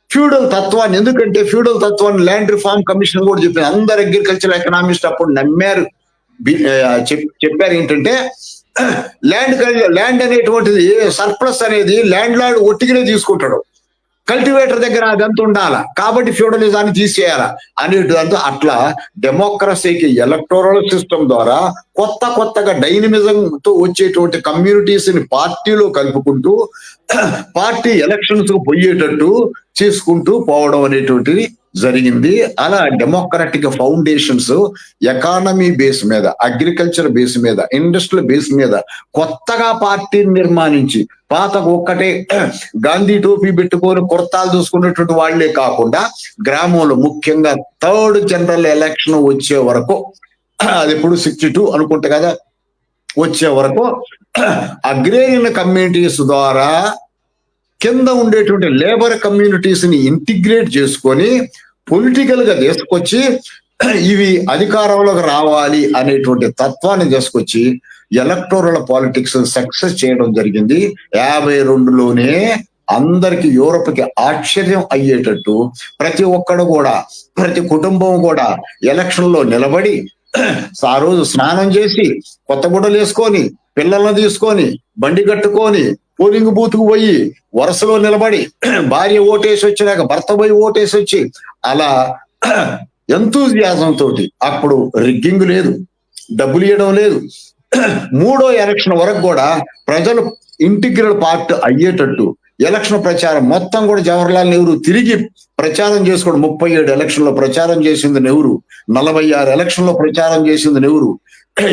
ఫ్యూడల్ తత్వాన్ని, ఎందుకంటే ఫ్యూడల్ తత్వాన్ని ల్యాండ్ రిఫార్మ్ కమిషన్ కూడా చెప్పింది. అందరు అగ్రికల్చర్ ఎకనామిస్ట్ అప్పుడు నమ్మారు, చెప్పారు ఏంటంటే ల్యాండ్ అనేటువంటిది సర్ప్లస్ అనేది ల్యాండ్ లార్డ్ ఒట్టిగానే తీసుకుంటాడు, కల్టివేటర్ దగ్గర అదంతా ఉండాల, కాబట్టి ఫ్యూడలిజాన్ని తీసేయాల అనేటిదంతా. అట్లా డెమోక్రసీకి ఎలక్టోరల్ సిస్టమ్ ద్వారా కొత్తగా డైనమిజంతో వచ్చేటువంటి కమ్యూనిటీస్ ని పార్టీలో కలుపుకుంటూ పార్టీ ఎలక్షన్స్ కు పోయేటట్టు చేసుకుంటూ పోవడం అనేటువంటిది జరిగింది. అలా డెమోక్రాటిక్ ఫౌండేషన్స్ ఎకానమీ బేస్ మీద, అగ్రికల్చర్ బేస్ మీద, ఇండస్ట్రియల్ బేస్ మీద కొత్తగా పార్టీని నిర్మాణించి, పాత ఒక్కటే గాంధీ టోపీ పెట్టుకొని కుర్తాలు చూసుకున్నటువంటి వాళ్లే కాకుండా గ్రామంలో ముఖ్యంగా 3rd జనరల్ ఎలక్షన్ వచ్చే వరకు, అది ఎప్పుడు 62 అనుకుంటా కదా, వచ్చే వరకు అగ్రేరియన్ కమ్యూనిటీస్ ద్వారా కింద ఉండేటువంటి లేబర్ కమ్యూనిటీస్ ని ఇంటిగ్రేట్ చేసుకొని పొలిటికల్ గా తీసుకొచ్చి ఇవి అధికారంలోకి రావాలి అనేటువంటి తత్వాన్ని తీసుకొచ్చి ఎలక్టోరల్ పాలిటిక్స్ సక్సెస్ చేయడం జరిగింది. 52లోనే అందరికి యూరోప్కి ఆశ్చర్యం అయ్యేటట్టు ప్రతి ఒక్కడు కూడా, ప్రతి కుటుంబం కూడా ఎలక్షన్ లో నిలబడి ఆ రోజు స్నానం చేసి కొత్త గుడ్డలు వేసుకొని పిల్లలను తీసుకొని బండి కట్టుకొని పోలింగ్ బూత్ కు పోయి వరుసలో నిలబడి భార్య ఓటేసి వచ్చినాక భర్త పోయి ఓటేసి వచ్చి అలా ఎంతూజియాజం తోటి, అప్పుడు రిగ్గింగ్ లేదు, డబ్బులు ఇవ్వడం లేదు, మూడో ఎలక్షన్ వరకు కూడా ప్రజలు ఇంటిగ్రల్ పార్ట్ అయ్యేటట్టు ఎలక్షన్ ప్రచారం మొత్తం కూడా జవహర్లాల్ నెహ్రూ తిరిగి ప్రచారం చేసుకోవడం. 37 ఎలక్షన్లో ప్రచారం చేసింది నెహ్రూ, 46 ఎలక్షన్లో ప్రచారం చేసింది నెహ్రూ,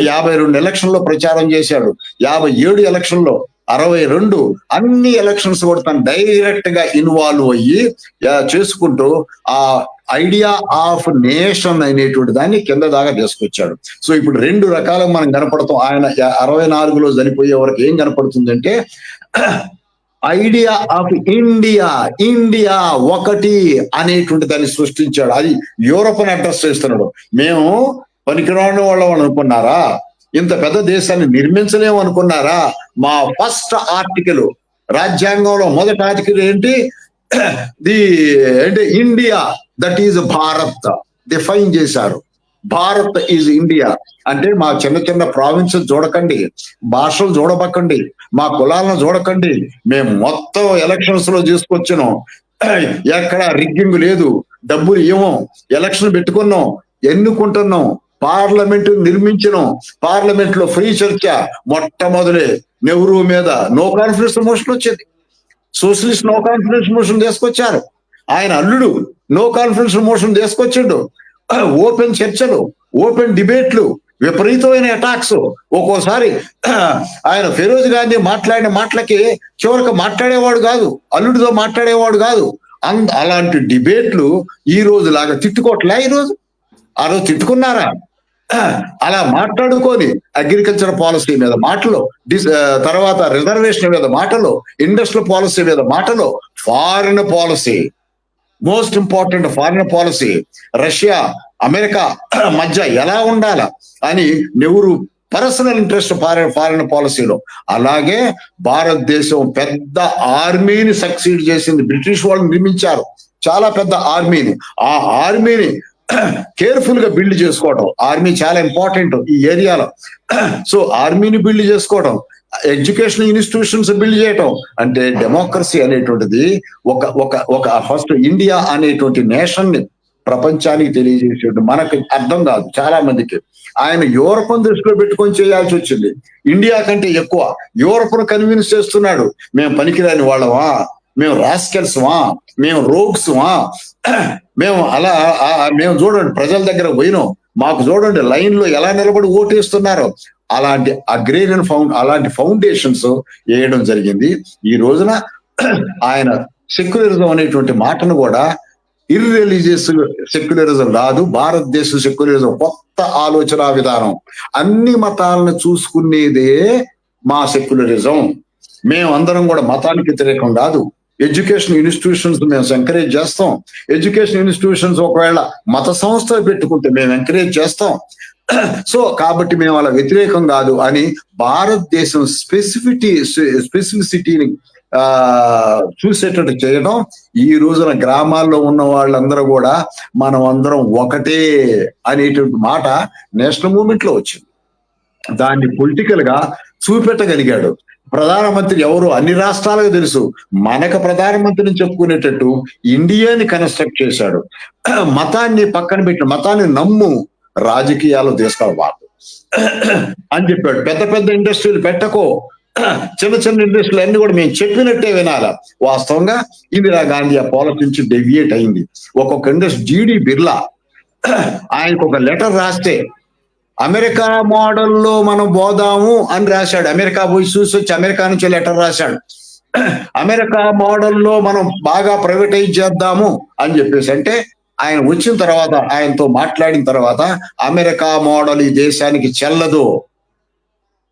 52 ఎలక్షన్లో ప్రచారం చేశాడు, 57 ఎలక్షన్లో, 62 అన్ని ఎలక్షన్స్ కూడా తను డైరెక్ట్ గా ఇన్వాల్వ్ అయ్యి చేసుకుంటూ ఆ ఐడియా ఆఫ్ నేషన్ అనేటువంటి దాన్ని కింద దాకా తీసుకొచ్చాడు. సో ఇప్పుడు 2 రకాలుగా మనం కనపడతాం. ఆయన 64లో చనిపోయే వరకు ఏం కనపడుతుందంటే ఐడియా ఆఫ్ ఇండియా, ఇండియా ఒకటి అనేటువంటి దాన్ని సృష్టించాడు. అది యూరోప్ అని అడ్రస్ చేస్తున్నాడు. మేము పనికిరాని వాళ్ళం అనుకున్నారా? ఇంత పెద్ద దేశాన్ని నిర్మించలేము అనుకున్నారా? మా ఫస్ట్ ఆర్టికల్, రాజ్యాంగంలో మొదటి ఆర్టికల్ ఏంటి? అంటే India that is Bharat define చేశారు. భారత్ ఈజ్ ఇండియా అంటే మా చిన్న చిన్న ప్రావిన్సెస్ చూడకండి, భాషలు చూడబక్కండి, మా కులాలను చూడకండి, మేము మొత్తం ఎలక్షన్స్ లో తీసుకొచ్చినాం, ఎక్కడ రిగ్గింగ్ లేదు, డబ్బులు ఇవ్వం, ఎలక్షన్ పెట్టుకున్నాం, ఎన్నుకుంటున్నాం, పార్లమెంట్ నిర్మించినాం, పార్లమెంట్ లో ఫ్రీ చర్చ. మొట్టమొదలే నెహ్రూ మీద నో కాన్ఫిడెన్స్ మోషన్ వచ్చింది. సోషలిస్ట్ నో కాన్ఫిడెన్స్ మోషన్ తీసుకొచ్చారు. ఆయన అల్లుడు నో కాన్ఫిడెన్స్ మోషన్ తీసుకొచ్చిండు. ఓపెన్ చర్చలు, ఓపెన్ డిబేట్లు, విపరీతమైన అటాక్స్. ఒక్కోసారి ఆయన ఫిరోజ్ గాంధీ మాట్లాడిన మాటలకి చివరికి మాట్లాడేవాడు కాదు, అల్లుడితో మాట్లాడేవాడు కాదు. అలాంటి డిబేట్లు ఈ రోజు లాగా తిట్టుకోవట్లే. ఆ రోజు తిట్టుకున్నారా? అలా మాట్లాడుకొని అగ్రికల్చర్ పాలసీ మీద మాటలు, తర్వాత రిజర్వేషన్ మీద మాటలు, ఇండస్ట్రియల్ పాలసీ మీద మాటలు, foreign policy, most important foreign policy, Russia America మధ్య ఎలా ఉండాల అని నెహ్రూ పర్సనల్ ఇంట్రెస్ట్ ఫారిన్ పాలసీలో. అలాగే భారతదేశం పెద్ద ఆర్మీని సక్సీడ్ చేసింది. బ్రిటిష్ వాళ్ళు నిర్మించారు చాలా పెద్ద ఆర్మీని. ఆ ఆర్మీని కేర్ఫుల్ గా బిల్డ్ చేసుకోవడం, ఆర్మీ చాలా ఇంపార్టెంట్ ఈ ఏరియాలో. సో ఆర్మీని బిల్డ్ చేసుకోవడం, ఎడ్యుకేషన్ ఇన్స్టిట్యూషన్స్ బిల్డ్ చేయటం, అంటే డెమోక్రసీ అనేటువంటిది ఒక ఫస్ట్ ఇండియా అనేటువంటి నేషన్ ని ప్రపంచానికి తెలియజేసేటువంటి మనకు అర్థం కాదు చాలా మందికి. ఆయన యూరోప్ దృష్టిలో పెట్టుకొని చేయాల్సి వచ్చింది. ఇండియా కంటే ఎక్కువ యూరోప్ ను కన్విన్స్ చేస్తున్నాడు. మేము పనికిరాని వాళ్ళమా, మేము రాస్కెల్స్మా, మేము రోగ్స్మా, మేము అలా మేము చూడండి ప్రజల దగ్గర పోయినాం, మాకు చూడండి లైన్ లో ఎలా నిలబడి ఓటేస్తున్నారు. అలాంటి అగ్రేరియన్ అలాంటి ఫౌండేషన్స్ వేయడం జరిగింది. ఈ రోజున ఆయన సెక్యులరిజం అనేటువంటి మాటను కూడా ఇర్రిలీజియస్ సెక్యులరిజం కాదు, భారతదేశ సెక్యులరిజం కొత్త ఆలోచన విధానం. అన్ని మతాలను చూసుకునేదే మా సెక్యులరిజం. మేము అందరం కూడా మతానికి వ్యతిరేకం కాదు. ఎడ్యుకేషన్ ఇన్స్టిట్యూషన్స్ మేము ఎంకరేజ్ చేస్తాం. ఎడ్యుకేషన్ ఇన్స్టిట్యూషన్స్ ఒకవేళ మత సంస్థలు పెట్టుకుంటే మేము ఎంకరేజ్ చేస్తాం. సో కాబట్టి మేము అలా వ్యతిరేకం కాదు అని భారతదేశం స్పెసిఫిసిటీని చూసేటట్టు చేయడం. ఈ రోజున గ్రామాల్లో ఉన్న వాళ్ళందరూ కూడా మనం అందరం ఒకటే అనేటువంటి మాట నేషనల్ మూవ్మెంట్ లో వచ్చింది. దాన్ని పొలిటికల్ గా చూపెట్టగలిగాడు. ప్రధానమంత్రి ఎవరు అన్ని రాష్ట్రాలకు తెలుసు. మనకు ప్రధానమంత్రిని చెప్పుకునేటట్టు ఇండియాని కన్స్ట్రక్ట్ చేశాడు. మతాన్ని పక్కన పెట్టిన, మతాన్ని నమ్ము, రాజకీయాలు తీసుకురావాలి అని చెప్పాడు. పెద్ద పెద్ద ఇండస్ట్రీలు పెట్టకో, చిన్న చిన్న ఇండస్ట్రీలు అన్ని కూడా మేము చెప్పినట్టే వినాల. వాస్తవంగా ఇందిరా గాంధీ ఆ పాలసీ నుంచి డెవియేట్ అయింది. ఒక్కొక్క ఇండస్ట్రీ, జీడి బిర్లా ఆయనకు ఒక లెటర్ రాస్తే అమెరికా మోడల్లో మనం పోదాము అని రాశాడు. అమెరికా పోయి చూసి వచ్చి అమెరికా నుంచి లెటర్ రాశాడు. అమెరికా మోడల్లో మనం బాగా ప్రైవేటైజ్ చేద్దాము అని చెప్పేసి. అంటే ఆయన వచ్చిన తర్వాత, ఆయనతో మాట్లాడిన తర్వాత అమెరికా మోడల్ ఈ దేశానికి చెల్లదు,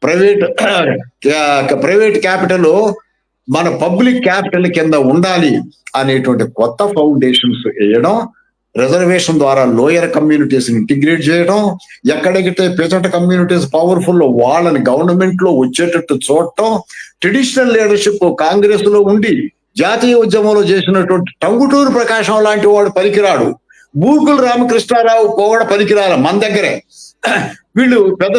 ప్రైవేట్ క్యాపిటల్ మన పబ్లిక్ క్యాపిటల్ కింద ఉండాలి అనేటువంటి కొత్త ఫౌండేషన్స్ వేయడం, రిజర్వేషన్ ద్వారా లోయర్ కమ్యూనిటీస్ ఇంటిగ్రేట్ చేయడం, ఎక్కడికైతే పెసట కమ్యూనిటీస్ పవర్ఫుల్ వాళ్ళని గవర్నమెంట్ లో వచ్చేటట్టు చూడటం, ట్రెడిషనల్ లీడర్షిప్ కాంగ్రెస్ లో ఉండి జాతీయ ఉద్యమంలో చేసినటువంటి టంగుటూరు ప్రకాశం లాంటి వాడు పనికిరాడు, బూర్గుల రామకృష్ణారావు కూడా పనికిరాల మన దగ్గరే. వీళ్ళు పెద్ద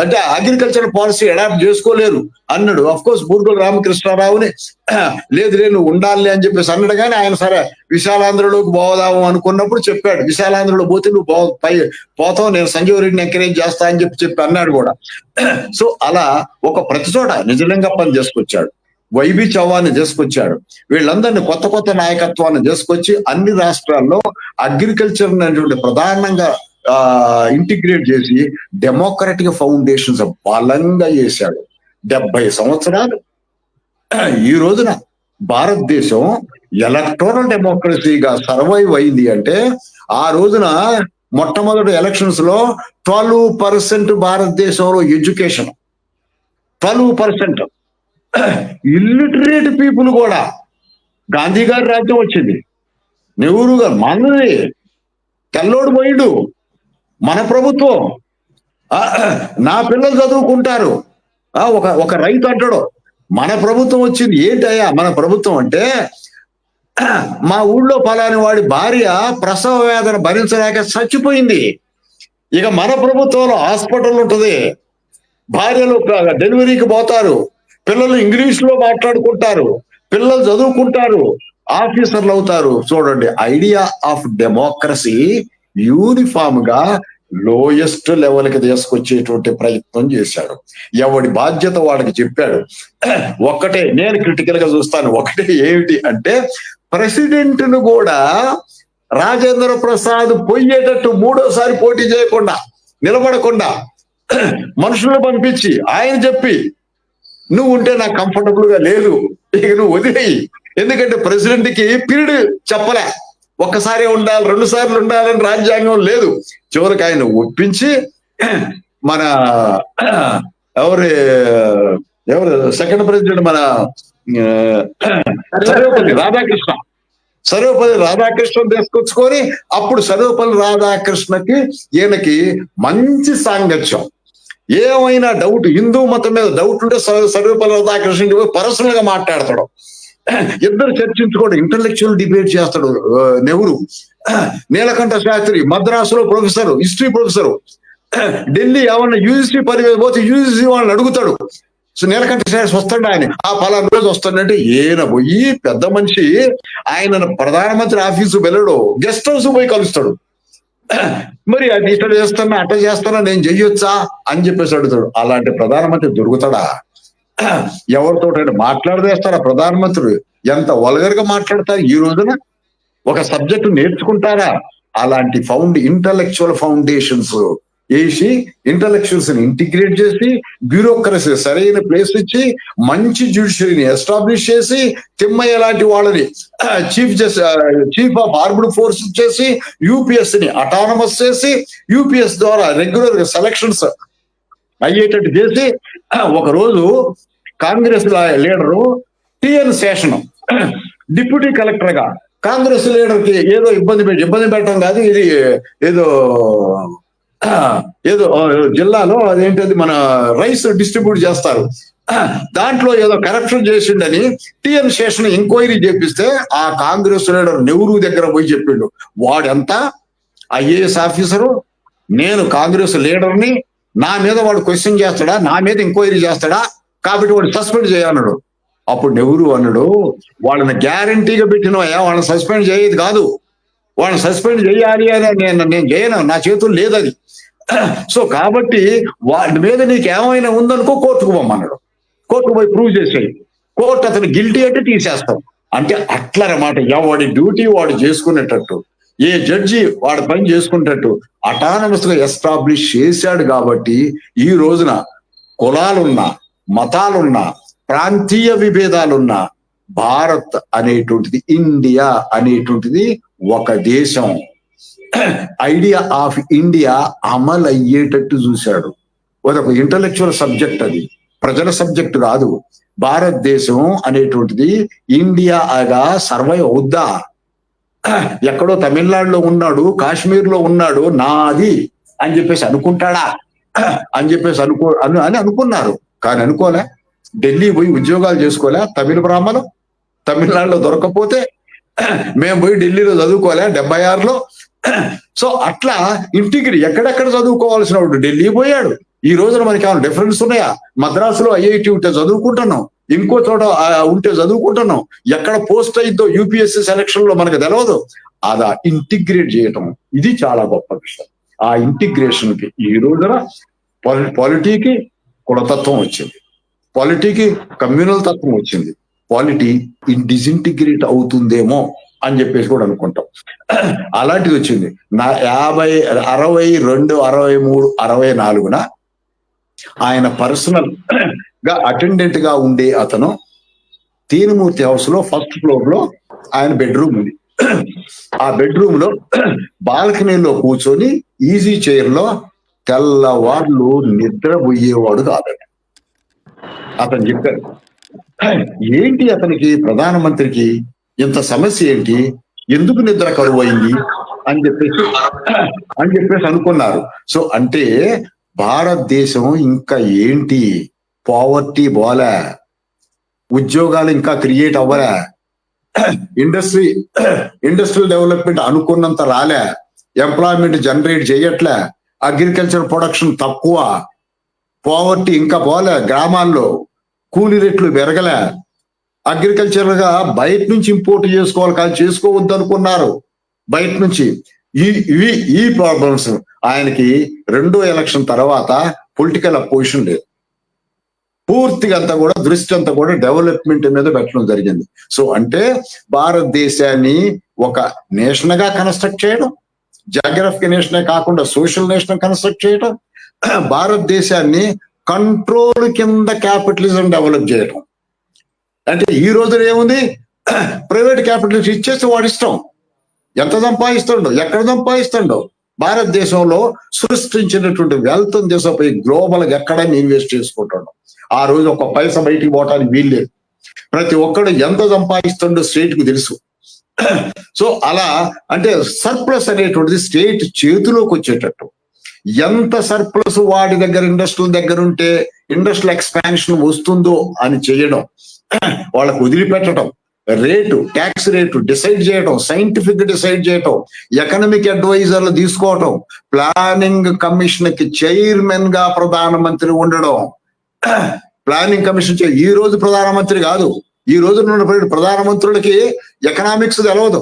అంటే అగ్రికల్చర్ పాలసీ అడాప్ట్ చేసుకోలేరు అన్నాడు. అఫ్ కోర్స్ బూర్గుల రామకృష్ణారావుని లేదు నువ్వు ఉండాలి అని చెప్పేసి అన్నాడు. కానీ ఆయన సరే విశాలాంధ్రలోకి పోదాము అనుకున్నప్పుడు చెప్పాడు, విశాలాంధ్రలో పోతే నువ్వు పోతావు, నేను సంజీవ్ రెడ్డిని ఎంకరేజ్ చేస్తా అని చెప్పి అన్నాడు కూడా. సో అలా ఒక ప్రతి చోట నిజలింగప్పని చేసుకొచ్చాడు, వైబి చౌహాన్ని తీసుకొచ్చాడు, వీళ్ళందరినీ కొత్త నాయకత్వాన్ని తీసుకొచ్చి అన్ని రాష్ట్రాల్లో అగ్రికల్చర్ అనేటువంటి ప్రధానంగా ఇంటిగ్రేట్ చేసి డెమోక్రటిక్ ఫౌండేషన్స్ బలంగా చేశాడు. 70 సంవత్సరాలు ఈ రోజున భారతదేశం ఎలక్టోరల్ డెమోక్రసీగా సర్వైవ్ అయింది అంటే ఆ రోజున మొట్టమొదటి ఎలక్షన్స్ లో 12% భారతదేశంలో ఎడ్యుకేషన్, 12%. ఇల్లిటరేట్ పీపుల్ కూడా. గాంధీ గారి రాజ్యం వచ్చింది, నెహ్రూ గారు, మనది తెల్లోడు పోయిడు, మన ప్రభుత్వం, నా పిల్లలు చదువుకుంటారు. ఒక రైతు అంటాడు మన ప్రభుత్వం వచ్చింది. ఏంటయ్యా మన ప్రభుత్వం అంటే, మా ఊళ్ళో పలాని వాడి భార్య ప్రసవ వేదన భరించలేక చచ్చిపోయింది, ఇక మన ప్రభుత్వంలో హాస్పిటల్ ఉంటుంది, భార్యలు డెలివరీకి పోతారు, పిల్లలు ఇంగ్లీష్ లో మాట్లాడుకుంటారు, పిల్లలు చదువుకుంటారు, ఆఫీసర్లు అవుతారు. చూడండి, ఐడియా ఆఫ్ డెమోక్రసీ యూనిఫామ్ గా లోయెస్ట్ లెవెల్ కి తీసుకొచ్చేటువంటి ప్రయత్నం చేశాడు. ఎవడి బాధ్యత వాడికి చెప్పాడు. ఒక్కటే నేను క్రిటికల్ గా చూస్తాను, ఒకటే ఏమిటి అంటే, ప్రెసిడెంట్ ను కూడా రాజేంద్ర ప్రసాద్ పోయేటట్టు మూడోసారి పోటీ చేయకుండా నిలబడకుండా మనుషులను పంపించి ఆయన చెప్పి, నువ్వు ఉంటే నాకు కంఫర్టబుల్ గా లేదు, ఇక నువ్వు వదిలేయి. ఎందుకంటే ప్రెసిడెంట్ కి పీరియడ్ చెప్పలే, ఒక్కసారి ఉండాలి 2 సార్లు ఉండాలని రాజ్యాంగం లేదు. చివరికి ఆయన ఒప్పించి మన ఎవరు సెకండ్ ప్రెసిడెంట్ మన సర్వేపల్లి రాధాకృష్ణ తీసుకొచ్చుకొని, అప్పుడు సర్వేపల్లి రాధాకృష్ణకి ఈయనకి మంచి సాంగత్యం. ఏమైనా డౌట్, హిందూ మతం మీద డౌట్ ఉంటే సర్వేపల్లి రాధాకృష్ణకి పర్సనల్ గా మాట్లాడతాడు, ఇద్దరు చర్చించుకోవడం, ఇంటలెక్చువల్ డిబేట్ చేస్తాడు. నెహ్రూ, నీలకంఠ శాస్త్రి మద్రాసులో ప్రొఫెసర్, హిస్టరీ ప్రొఫెసర్, ఢిల్లీ ఏమన్నా యూజిసి పని మీద పోతే యూజిసి వాళ్ళని అడుగుతాడు. సో నీలకంఠ శాస్త్రి వస్తాడు, ఆయన పలానా రోజు వస్తాడంటే ఈయన పోయి పెద్ద మనిషి ఆయన ప్రధానమంత్రి ఆఫీసు వెళ్ళడు, గెస్ట్ హౌస్ పోయి కలుస్తాడు. మరి అది ఇట్లా చేస్తున్నా అట్లా చేస్తున్నా నేను చెయ్యొచ్చా అని చెప్పేసి అడుగుతాడు. అలాంటి ప్రధానమంత్రి దొరుకుతాడా? ఎవరితో మాట్లాడదేస్తారా ప్రధానమంత్రి? ఎంత వల్గర్ గా మాట్లాడతారు ఈ రోజున? ఒక సబ్జెక్టు నేర్చుకుంటారా? అలాంటి ఇంటలెక్చువల్ ఫౌండేషన్స్ వేసి ఇంటలెక్చువల్స్ ని ఇంటిగ్రేట్ చేసి బ్యూరోక్రసీ సరైన ప్లేస్ ఇచ్చి మంచి జ్యుడిషియరీని ఎస్టాబ్లిష్ చేసి తిమ్మయ్య లాంటి వాళ్ళని చీఫ్ ఆఫ్ ఆర్మ్డ్ ఫోర్స్ చేసి యూపీఎస్ ని అటానమస్ చేసి యూపీఎస్ ద్వారా రెగ్యులర్ సెలక్షన్స్ అయ్యేటట్టు చేసి, ఒకరోజు Congress leader T N Seshan deputy collector గా కాంగ్రెస్ లీడర్ కి ఏదో ఇబ్బంది పెట్టడం కాదు, ఇది ఏదో జిల్లాలో అదేంటది మన రైస్ డిస్ట్రిబ్యూట్ చేస్తారు, దాంట్లో ఏదో కరప్షన్ చేసిండని టిఎన్ శేషన్ ఎంక్వైరీ చేపిస్తే ఆ కాంగ్రెస్ లీడర్ నెహ్రూ దగ్గర పోయి చెప్పిండు, వాడంతా ఐఏఎస్ ఆఫీసరు, నేను కాంగ్రెస్ లీడర్ని, నా మీద వాడు క్వశ్చన్ చేస్తాడా, నా మీద ఎంక్వైరీ చేస్తాడా, కాబట్టి వాడు సస్పెండ్ చేయన్నాడు. అప్పుడు నెహ్రూ అన్నాడు, వాళ్ళని గ్యారంటీగా పెట్టినవయ్యా, వాళ్ళని సస్పెండ్ చేయదు కాదు, వాళ్ళని సస్పెండ్ చేయాలి అని నేను చేయను, నా చేతులు లేదు అది. సో కాబట్టి వాడి మీద నీకు ఏమైనా ఉందనుకో కోర్టుకు పోమన్నాడు. కోర్టుకు పోయి ప్రూవ్ చేసేయి, కోర్టు అతను గిల్టీ అంటే తీసేస్తాం. అంటే అట్లనమాట, వాడి డ్యూటీ వాడు చేసుకునేటట్టు, ఏ జడ్జి వాడి పని చేసుకునేటట్టు అటానమస్ గా ఎస్టాబ్లిష్ చేశాడు. కాబట్టి ఈ రోజున కులాలున్నా, మతాలున్నా, ప్రాంతీయ విభేదాలున్నా భారత్ అనేటువంటిది, ఇండియా అనేటువంటిది ఒక దేశం. ఐడియా ఆఫ్ ఇండియా అమలు అయ్యేటట్టు చూశాడు. అదొక ఇంటలెక్చువల్ సబ్జెక్ట్, అది ప్రజల సబ్జెక్ట్ కాదు. భారతదేశం అనేటువంటిది ఇండియాగా సర్వైవ్ అవుద్దా? ఎక్కడో తమిళనాడులో ఉన్నాడు, కాశ్మీర్లో ఉన్నాడు, నాది అని చెప్పేసి అనుకుంటాడా అని చెప్పేసి అని అనుకున్నారు. కానీ అనుకోలే. ఢిల్లీ పోయి ఉద్యోగాలు చేసుకోలే తమిళ బ్రాహ్మణులు. తమిళనాడులో దొరకపోతే మేము పోయి ఢిల్లీలో చదువుకోలే 76లో. సో అట్లా ఇంటిగ్రి ఎక్కడెక్కడ చదువుకోవాల్సిన వాడు ఢిల్లీ పోయాడు. ఈ రోజున మనకి ఏమైనా డిఫరెన్స్ ఉన్నాయా? మద్రాసులో ఐఐటి ఉంటే చదువుకుంటున్నాం, ఇంకో చోట ఉంటే చదువుకుంటున్నాం. ఎక్కడ పోస్ట్ అయిద్దో యూపీఎస్సీ సెలక్షన్ లో మనకు తెలియదు. అదా ఇంటిగ్రేట్ చేయటం, ఇది చాలా గొప్ప విషయం. ఆ ఇంటిగ్రేషన్ కి ఈ రోజున పాలిటీకి కులతత్వం వచ్చింది, పాలిటీకి కమ్యూనల్ తత్వం వచ్చింది, పాలిటీ డిసింటిగ్రేట్ అవుతుందేమో అని చెప్పేసి కూడా అనుకుంటాం. అలాంటిది వచ్చింది. 62, 63, 64 ఆయన పర్సనల్ గా అటెండెంట్ గా ఉండే అతను తీనుమూర్తి హౌస్ లో ఫస్ట్ ఫ్లోర్ లో ఆయన బెడ్రూమ్ ఉంది. ఆ బెడ్రూమ్ లో బాల్కనీలో కూర్చొని ఈజీ చైర్ లో తెల్లవార్లు నిద్రపోయేవాడు కాదట. అతను చెప్పారు, ఏంటి అతనికి ప్రధానమంత్రికి ఇంత సమస్య ఏంటి, ఎందుకు నిద్ర కరువు అయింది అని చెప్పేసి అనుకున్నారు. సో అంటే భారతదేశం ఇంకా ఏంటి, పావర్టీ పోలే, ఉద్యోగాలు ఇంకా క్రియేట్ అవ్వలే, ఇండస్ట్రియల్ డెవలప్మెంట్ అనుకున్నంత రాలే, ఎంప్లాయ్మెంట్ జనరేట్ చేయట్లే, అగ్రికల్చర్ ప్రొడక్షన్ తక్కువ, పావర్టీ ఇంకా పోలే, గ్రామాల్లో కూలీ రేట్లు పెరగలే, అగ్రికల్చర్ గా బయట నుంచి ఇంపోర్ట్ చేసుకోవాలి కానీ చేసుకోవద్దు అనుకున్నారు బయట నుంచి. ఈ ప్రాబ్లమ్స్ ఆయనకి రెండో ఎలక్షన్ తర్వాత పొలిటికల్ అపోజిషన్ లేదు. పూర్తిగా అంతా కూడా దృష్టి అంతా కూడా డెవలప్మెంట్ మీద పెట్టడం జరిగింది. సో అంటే భారతదేశాన్ని ఒక నేషన్ గా కన్స్ట్రక్ట్ చేయడం, జాగ్రఫిక్ నేషనే కాకుండా సోషల్ నేషన్ కన్స్ట్రక్ట్ చేయడం, భారతదేశాన్ని కంట్రోల్ కింద క్యాపిటలిజం డెవలప్ చేయడం. అంటే ఈ రోజున ఏముంది, ప్రైవేట్ క్యాపిటలిస్ట్ ఇచ్చేసి వాడి ఇష్టం, ఎంత సంపాదిస్తుండో ఎక్కడ సంపాదిస్తుండో. భారతదేశంలో సృష్టించినటువంటి వెల్త్ దేశంపై గ్లోబల్ గా ఎక్కడైనా ఇన్వెస్ట్ చేసుకుంటాడు. ఆ రోజు ఒక పైసా బయటికి పోవటానికి వీల్లేదు. ప్రతి ఒక్కడు ఎంత సంపాదిస్తుండో స్టేట్ కు తెలుసు. సో అలా అంటే సర్ప్లస్ అనేటువంటిది స్టేట్ చేతిలోకి వచ్చేటట్టు, ఎంత సర్ప్లస్ వాడి దగ్గర ఇండస్ట్రియల్ దగ్గర ఉంటే ఇండస్ట్రియల్ ఎక్స్పాన్షన్ వస్తుందో అని చేయడం, వాళ్ళకు వదిలిపెట్టడం, రేటు ట్యాక్స్ రేటు డిసైడ్ చేయడం, సైంటిఫిక్ డిసైడ్ చేయటం, ఎకనామిక్ అడ్వైజర్లు తీసుకోవటం, ప్లానింగ్ కమిషన్ కి చైర్మన్ గా ప్రధానమంత్రి ఉండడం. ప్లానింగ్ కమిషన్ ఈ రోజు ప్రధానమంత్రి కాదు, ఈ రోజు ప్రధానమంత్రులకి ఎకనామిక్స్ తెలవదు,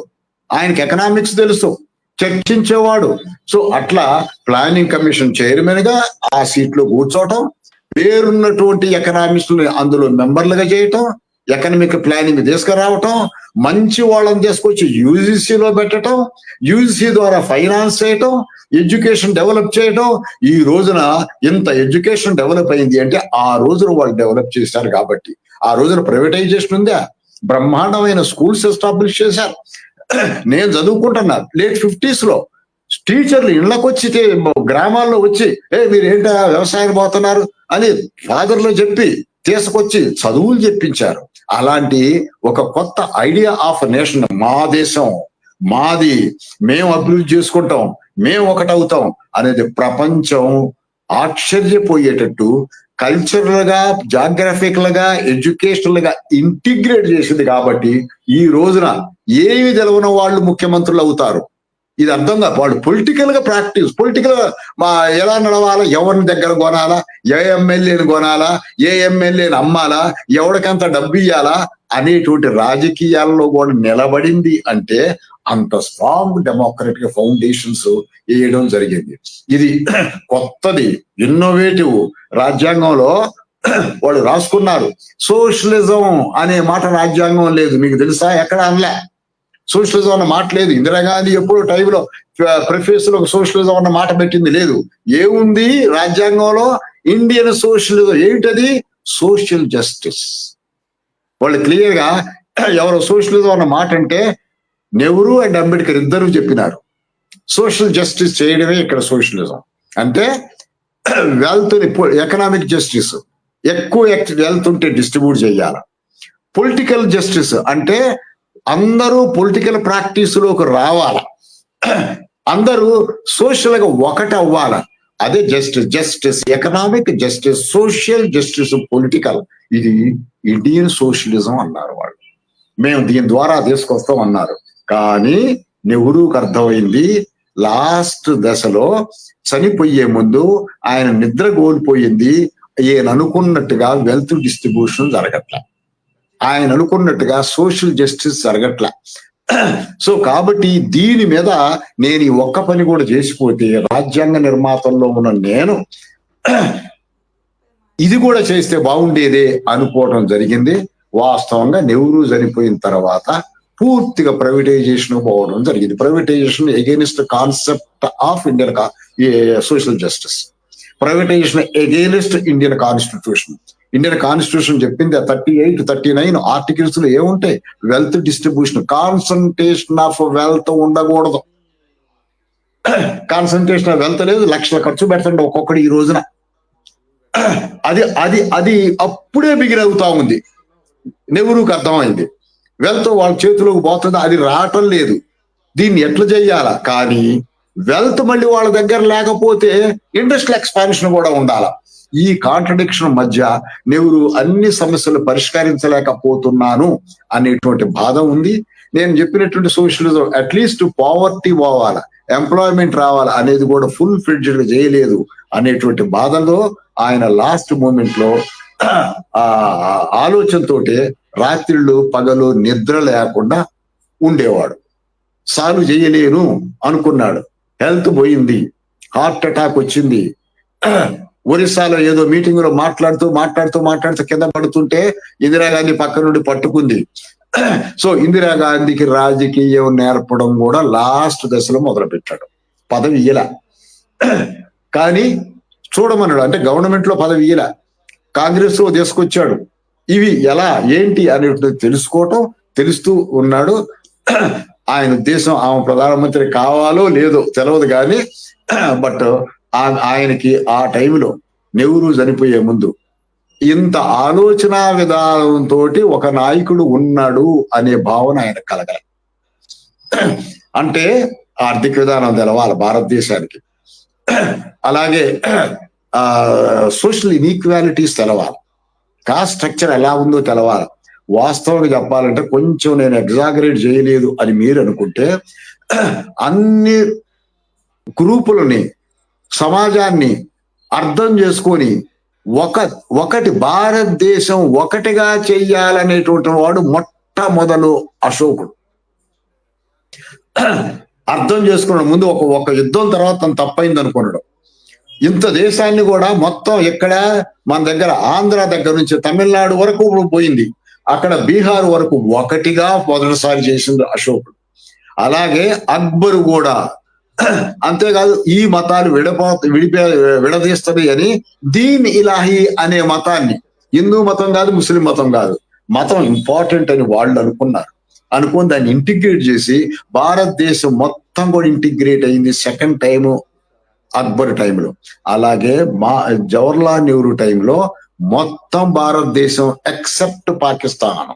ఆయనకి ఎకనామిక్స్ తెలుసు, చర్చించేవాడు. సో అట్లా ప్లానింగ్ కమిషన్ చైర్మన్ గా ఆ సీట్ లో కూర్చోవటం, పేరున్నటువంటి ఎకనామిక్స్ అందులో మెంబర్లుగా చేయటం, ఎకనామిక్ ప్లానింగ్ తీసుకురావటం, మంచి వాళ్ళని తీసుకొచ్చి యూజీసీలో పెట్టడం, యూజీసీ ద్వారా ఫైనాన్స్ చేయటం, ఎడ్యుకేషన్ డెవలప్ చేయటం. ఈ రోజున ఇంత ఎడ్యుకేషన్ డెవలప్ అయింది అంటే ఆ రోజున వాళ్ళు డెవలప్ చేశారు కాబట్టి. ఆ రోజున ప్రైవేటైజేషన్ ఉందా, బ్రహ్మాండమైన స్కూల్స్ ఎస్టాబ్లిష్ చేశారు. నేను చదువుకుంటున్నా లేట్ 50s లో టీచర్లు ఇళ్ళకి వచ్చి గ్రామాల్లో వచ్చి మీరు ఏంటా వ్యవసాయం పోతున్నారు అని ఫాదర్లో చెప్పి తీసుకొచ్చి చదువులు చెప్పించారు. అలాంటి ఒక కొత్త ఐడియా ఆఫ్ నేషన్, మా దేశం మాది, మేము అభివృద్ధి చేసుకుంటాం, మేము ఒకటవుతాం అనేది ప్రపంచం ఆశ్చర్యపోయేటట్టు కల్చరల్ గా, జాగ్రఫికల్ గా, ఎడ్యుకేషనల్ గా ఇంటిగ్రేట్ చేసింది. కాబట్టి ఈ రోజున ఏమి తెలవని వాళ్ళు ముఖ్యమంత్రులు అవుతారు. ఇది అర్థం కాదు. వాళ్ళు పొలిటికల్ గా ప్రాక్టీస్, పొలిటికల్ ఎలా నడవాలా, ఎవరిని దగ్గర కొనాలా, ఏ ఎమ్మెల్యేని కొనాలా, ఏ ఎమ్మెల్యేని అమ్మాలా, ఎవరికంత డబ్బు ఇయ్యాలా అనేటువంటి రాజకీయాల్లో కూడా నిలబడింది అంటే అంత స్ట్రాంగ్ డెమోక్రటిక్ ఫౌండేషన్స్ వేయడం జరిగింది. ఇది కొత్తది, ఇన్నోవేటివ్. రాజ్యాంగంలో వాళ్ళు రాసుకున్నారు, సోషలిజం అనే మాట రాజ్యాంగం లేదు, మీకు తెలుసా? ఎక్కడ అనలే సోషలిజం అన్న మాట లేదు. ఇందిరాగాంధీ ఎప్పుడు టైంలో ప్రిఫేస్ లో సోషలిజం అన్న మాట పెట్టింది లేదు. ఏముంది రాజ్యాంగంలో? Indian socialism. ఏంటది? Social justice. వాళ్ళు క్లియర్ గా ఎవరు సోషలిజం అన్న మాట అంటే నెహ్రూ అండ్ అంబేద్కర్ ఇద్దరు చెప్పినారు. సోషల్ జస్టిస్ చేయడమే ఇక్కడ సోషలిజం. అంటే వెల్త్ ఎకనామిక్ జస్టిస్, ఎక్కువ వెల్త్ ఉంటే డిస్ట్రిబ్యూట్ చేయాలి. పొలిటికల్ జస్టిస్ అంటే అందరూ పొలిటికల్ ప్రాక్టీస్ లోకి రావాల, అందరూ సోషల్ గా ఒకటి అవ్వాల. అదే justice economic justice, social justice, political. ఇది ఇండియన్ సోషలిజం అన్నారు వాళ్ళు. మేము దీని ద్వారా తీసుకొస్తాం అన్నారు. కానీ నెహ్రూకి అర్థమైంది లాస్ట్ దశలో, చనిపోయే ముందు ఆయన నిద్ర కోల్పోయింది. ఈయన అనుకున్నట్టుగా వెల్త్ డిస్ట్రిబ్యూషన్ జరగట్ల, ఆయన అనుకున్నట్టుగా సోషల్ జస్టిస్ జరగట్ల. సో కాబట్టి దీని మీద నేను ఈ ఒక్క పని కూడా చేసిపోతే, రాజ్యాంగ నిర్మాతంలో ఉన్న నేను ఇది కూడా చేస్తే బాగుండేదే అనుకోవడం జరిగింది. వాస్తవంగా నెహ్రూ చనిపోయిన తర్వాత పూర్తిగా ప్రైవేటైజేషన్ పోవడం జరిగింది. Privatisation against concept of Indian social justice, privatisation against Indian constitution. Indian constitution చెప్పింది 38, 39 ఆర్టికల్స్ లో ఏముంటాయి? Wealth distribution, concentration of wealth ఉండకూడదు. కాన్సన్ట్రేషన్ ఆఫ్ వెల్త్ లేదు, లక్షల ఖర్చు పెడుతుండే ఒక్కొక్కటి ఈ రోజున. అది అది అది అప్పుడే బిగిరవుతా ఉంది. నెహ్రూకి అర్థమైంది వెల్త్ వాళ్ళ చేతిలోకి పోతుంది, అది రావటం లేదు, దీన్ని ఎట్లా చెయ్యాలా. కానీ వెల్త్ మళ్ళీ వాళ్ళ దగ్గర లేకపోతే ఇండస్ట్రియల్ ఎక్స్పాన్షన్ కూడా ఉండాలి. ఈ కాంట్రడిక్షన్ మధ్య నెహ్రూ అన్ని సమస్యలు పరిష్కరించలేకపోతున్నాను అనేటువంటి బాధ ఉంది. నేను చెప్పినటువంటి సోషలిజం అట్లీస్ట్ పావర్టీ పోవాలా, ఎంప్లాయ్మెంట్ రావాలా అనేది కూడా ఫుల్ ఫ్లెడ్జ్డ్ చేయలేదు అనేటువంటి బాధలో ఆయన లాస్ట్ మూమెంట్ లో ఆలోచనతోటే రాత్రిళ్ళు పగలు నిద్ర లేకుండా ఉండేవాడు. సాల్వ్ చేయలేను అనుకున్నాడు, హెల్త్ పోయింది, హార్ట్ అటాక్ వచ్చింది. ఒరిస్సాలో ఏదో మీటింగ్ లో మాట్లాడుతూ కింద పడుతుంటే ఇందిరాగాంధీ పక్క నుండి పట్టుకుంది. సో ఇందిరాగాంధీకి రాజకీయం నేర్పడం కూడా లాస్ట్ దశలో మొదలు పెట్టాడు. పదవి ఇయ్యల, కానీ చూడమన్నాడు, అంటే గవర్నమెంట్ లో పదవి ఇయ్యల, కాంగ్రెస్ లో తీసుకొచ్చాడు. ఇవి ఎలా ఏంటి అనేది తెలుస్తూ ఉన్నాడు. ఆయన ఉద్దేశం ఆమె ప్రధానమంత్రి కావాలో లేదో తెలియదు కానీ, బట్ ఆయనకి ఆ టైంలో నెహ్రూ చనిపోయే ముందు ఇంత ఆలోచన విధానంతో ఒక నాయకుడు ఉన్నాడు అనే భావన ఆయన కలగల. అంటే ఆర్థిక విధానం తెలవాలి భారతదేశానికి, అలాగే సోషల్ ఇన్ఈక్వాలిటీస్ తెలవాలి, కాస్ట్ స్ట్రక్చర్ ఎలా ఉందో తెలవాలి. వాస్తవంగా చెప్పాలంటే కొంచెం నేను ఎగ్జాగరేట్ చేయలేదు అని మీరు అనుకుంటే, అన్ని గ్రూపులని సమాజాన్ని అర్థం చేసుకొని ఒకటి భారతదేశం ఒకటిగా చెయ్యాలనేటువంటి వాడు మొట్టమొదలు అశోకుడు. అర్థం చేసుకున్నాడు ముందు ఒక యుద్ధం తర్వాత తను తప్పైంది అనుకున్నాడు. ఇంత దేశాన్ని కూడా మొత్తం ఎక్కడ మన దగ్గర ఆంధ్ర దగ్గర నుంచి తమిళనాడు వరకు పోయింది, అక్కడ బీహార్ వరకు ఒకటిగా మొదటిసారి చేసింది అశోకుడు. అలాగే అక్బరు కూడా అంతేకాదు, ఈ మతాలు విడదీస్తుంది అని దీన్ ఇలాహి అనే మతాన్ని, హిందూ మతం కాదు ముస్లిం మతం కాదు, మతం ఇంపార్టెంట్ అని వాళ్ళు అనుకుని దాన్ని ఇంటిగ్రేట్ చేసి భారతదేశం మొత్తం కూడా ఇంటిగ్రేట్ అయింది సెకండ్ టైము అక్బర్ టైంలో. అలాగే జవహర్లాల్ నెహ్రూ టైంలో మొత్తం భారతదేశం ఎక్సెప్ట్ పాకిస్తాన్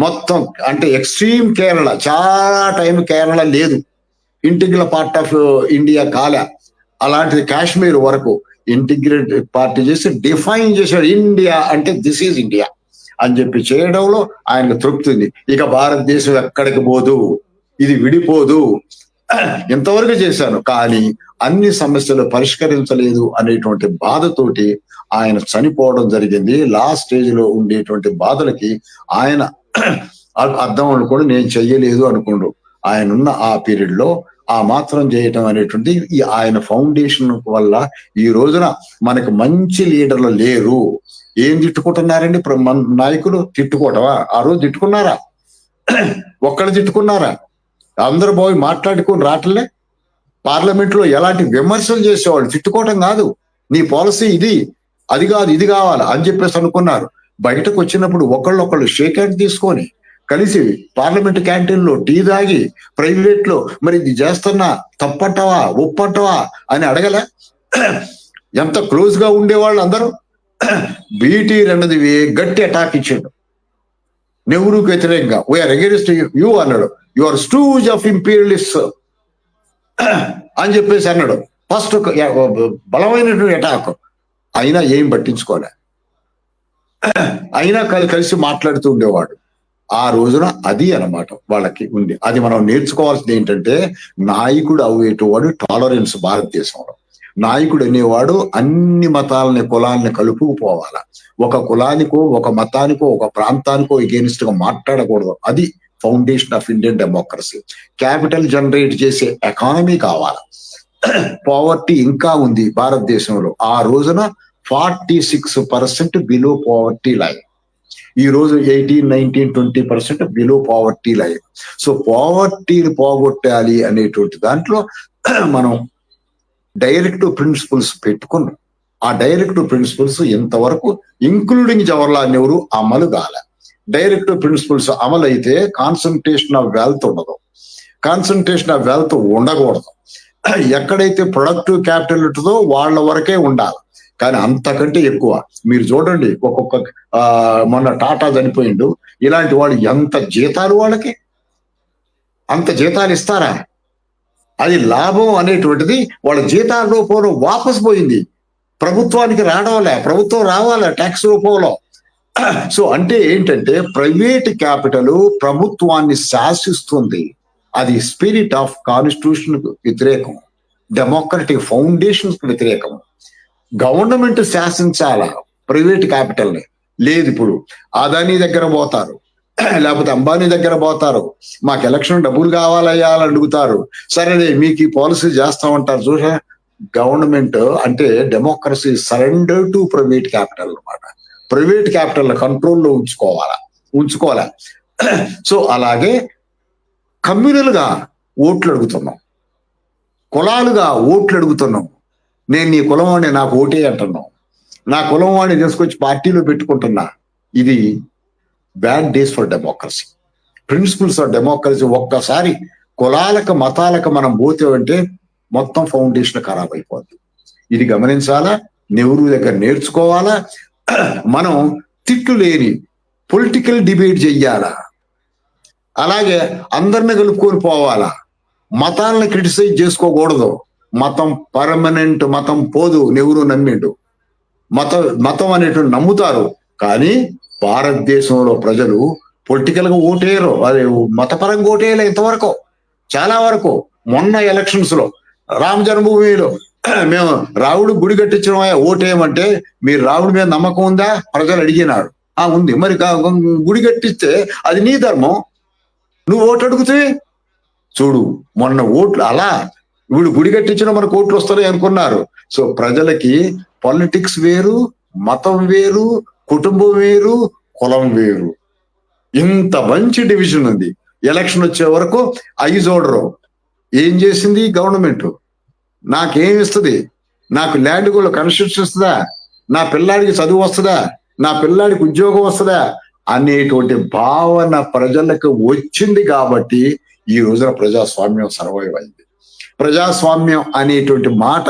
మొత్తం, అంటే ఎక్స్ట్రీమ్ కేరళ, చాలా టైం కేరళ లేదు, ఇంటిగ్రల్ పార్ట్ ఆఫ్ ఇండియా కాలే, అలాంటిది కాశ్మీర్ వరకు ఇంటిగ్రేట్ పార్టీ చేసి డిఫైన్ చేశాడు. ఇండియా అంటే దిస్ ఈజ్ ఇండియా అని చెప్పి చేయడంలో ఆయనకు తృప్తి ఉంది. ఇక భారతదేశం ఎక్కడికి పోదు, ఇది విడిపోదు, ఎంతవరకు చేశాను కానీ అన్ని సమస్యలు పరిష్కరించలేదు అనేటువంటి బాధతోటి ఆయన చనిపోవడం జరిగింది. లాస్ట్ స్టేజ్ లో ఉండేటువంటి బాధలకి ఆయన అర్థం అనుకోండి, నేను చెయ్యలేదు అనుకోండు. ఆయన ఉన్న ఆ పీరియడ్ లో ఆ మాత్రం చేయటం అనేటువంటి ఆయన ఫౌండేషన్ వల్ల ఈ రోజున మనకు మంచి లీడర్లు లేరు. ఏం తిట్టుకుంటున్నారండి నాయకులు? తిట్టుకోవటమా? ఆ రోజు తిట్టుకున్నారా? ఒక్కళ్ళు తిట్టుకున్నారా? అందరూ పోయి మాట్లాడుకొని రావట్లే. పార్లమెంట్ లో ఎలాంటి విమర్శలు చేసేవాళ్ళు, తిట్టుకోవటం కాదు, నీ పాలసీ ఇది, అది కాదు, ఇది కావాలి అని చెప్పేసి అనుకున్నారు. బయటకు వచ్చినప్పుడు ఒకళ్ళొకళ్ళు షేక్ హ్యాండ్ తీసుకొని కలిసి పార్లమెంట్ క్యాంటీన్ లో టీ తాగి ప్రైవేట్ లో మరి ఇది చేస్తున్నా తప్పంటావా ఒప్పంటావా అని అడగలే. ఎంత క్లోజ్ గా ఉండేవాళ్ళు అందరూ. బీటీ రణదివి గట్టి అటాక్ ఇచ్చాడు నెహ్రూకి వ్యతిరేకంగా. వీఆర్ అగేన్స్ట్ యూ అన్నాడు. యు ఆర్ స్టూజ్ ఆఫ్ ఇంపీరియలిస్ట్ అని చెప్పేసి అన్నాడు. ఫస్ట్ బలమైనటువంటి అటాక్. అయినా ఏం పట్టించుకోలే, అయినా కలిసి మాట్లాడుతూ ఉండేవాడు. ఆ రోజున అది అన్నమాట వాళ్ళకి ఉంది. అది మనం నేర్చుకోవాల్సింది ఏంటంటే, నాయకుడు అవ్వేటవాడు టాలరెన్స్. భారతదేశంలో నాయకుడు అనేవాడు అన్ని మతాలని కులాలని కలుపుకుపోవాలా. ఒక కులానికో ఒక మతానికో ఒక ప్రాంతానికో ఎగెనిస్ట్ గా మాట్లాడకూడదు. అది foundation of Indian democracy. Capital generate చేసే ఎకానమీ కావాలి. పావర్టీ ఇంకా ఉంది భారతదేశంలో. ఆ రోజున 46% బిలో పావర్టీ లైన్. ఈ రోజు 18, 19, 20% బిలో పావర్టీ లైన్. సో పావర్టీని పోగొట్టాలి అనేటువంటి దాంట్లో మనం డైరెక్టివ్ ప్రిన్సిపల్స్ పెట్టుకున్నాం. ఆ డైరెక్టివ్ ప్రిన్సిపల్స్ ఇంతవరకు ఇంక్లూడింగ్ జవహర్లాల్ నెహ్రూ అమలు కాలే. డైరెక్టివ్ ప్రిన్సిపల్స్ అమలు అయితే కాన్సన్ట్రేషన్ ఆఫ్ వెల్త్ ఉండదు, కాన్సన్ట్రేషన్ ఆఫ్ వెల్త్ ఉండకూడదు. ఎక్కడైతే ప్రొడక్టివ్ క్యాపిటల్ ఉంటుందో వాళ్ళ వరకే ఉండాలి. కానీ అంతకంటే ఎక్కువ మీరు చూడండి, ఒక్కొక్క మొన్న టాటా చనిపోయిండు. ఇలాంటి వాళ్ళు ఎంత జీతాలు, వాళ్ళకి అంత జీతాలు ఇస్తారా? అది లాభం అనేటువంటిది వాళ్ళ జీతాల రూపంలో వాపసు పోయింది, ప్రభుత్వానికి రావడంలే. ప్రభుత్వం రావాలా ట్యాక్స్ రూపంలో. సో అంటే ఏంటంటే, ప్రైవేట్ క్యాపిటల్ ప్రభుత్వాన్ని శాసిస్తుంది. అది స్పిరిట్ ఆఫ్ కాన్స్టిట్యూషన్ కు వ్యతిరేకం, డెమోక్రటిక్ ఫౌండేషన్స్ కు వ్యతిరేకం. గవర్నమెంట్ శాసించాలా ప్రైవేట్ క్యాపిటల్ ని. లేదు, ఇప్పుడు అదానీ దగ్గర పోతారు, లేకపోతే అంబానీ దగ్గర పోతారు. మాకు ఎలక్షన్ డబ్బులు కావాలయ్యా అని అడుగుతారు. సరే మీకు ఈ పాలసీ చేస్తామంటారు. చూసా, గవర్నమెంట్ అంటే democracy surrender to private capital అన్నమాట. ప్రైవేట్ క్యాపిటల్ కంట్రోల్లో ఉంచుకోవాలా. సో అలాగే కమ్యూనల్ గా ఓట్లు అడుగుతున్నాం, కులాలుగా ఓట్లు అడుగుతున్నాం. నేను నీ కులం వాడిని, నాకు ఓటే అంటున్నావు. నా కులం వాడిని తీసుకొచ్చి పార్టీలో పెట్టుకుంటున్నా. ఇది bad days for democracy. Principles of democracy ఒక్కసారి కులాలకు మతాలకు మనం పోతేవంటే మొత్తం ఫౌండేషన్ ఖరాబ్ అయిపోద్ది. ఇది గమనించాలా, నెహ్రూ దగ్గర నేర్చుకోవాలా. మనం తిట్లు లేని పొలిటికల్ డిబేట్ చెయ్యాలా, అలాగే అందరిని కలుపుకొని పోవాలా. మతాలను క్రిటిసైజ్ చేసుకోకూడదు. మతం పర్మనెంట్, మతం పోదు. నెహ్రూ నమ్మిండు. మతం అనేటువంటి నమ్ముతారు, కానీ భారతదేశంలో ప్రజలు పొలిటికల్ గా ఓటేయరు. అది మతపరంగా ఓటేయలే ఇంతవరకు. చాలా వరకు మొన్న ఎలక్షన్స్ లో రామ జన్మభూమిలో మేము రావుడు గుడి కట్టించడం ఓటేయమంటే, మీరు రావుడి మీద నమ్మకం ఉందా ప్రజలు అడిగినారు. ఉంది. మరి గుడి కట్టిస్తే అది నీ ధర్మం, నువ్వు ఓటు అడుగుతావే. చూడు, మొన్న ఓట్లు అలా ఇప్పుడు గుడి కట్టించిన మనకు ఓట్లు వస్తాయి అనుకున్నారు. సో ప్రజలకి పాలిటిక్స్ వేరు, మతం వేరు, కుటుంబం వేరు, కులం వేరు. ఇంత మంచి డివిజన్ ఉంది. ఎలక్షన్ వచ్చే వరకు అవి చూడరు. ఏం చేసింది గవర్నమెంట్? నాకేం ఇస్తుంది? నాకు ల్యాండ్ కూడా కన్స్ట్రక్షన్ ఇస్తుందా? నా పిల్లాడికి చదువు వస్తుందా? నా పిల్లాడికి ఉద్యోగం వస్తుందా అనేటువంటి భావన ప్రజలకు వచ్చింది. కాబట్టి ఈ రోజున ప్రజాస్వామ్యం సర్వైవ్ అయింది. ప్రజాస్వామ్యం అనేటువంటి మాట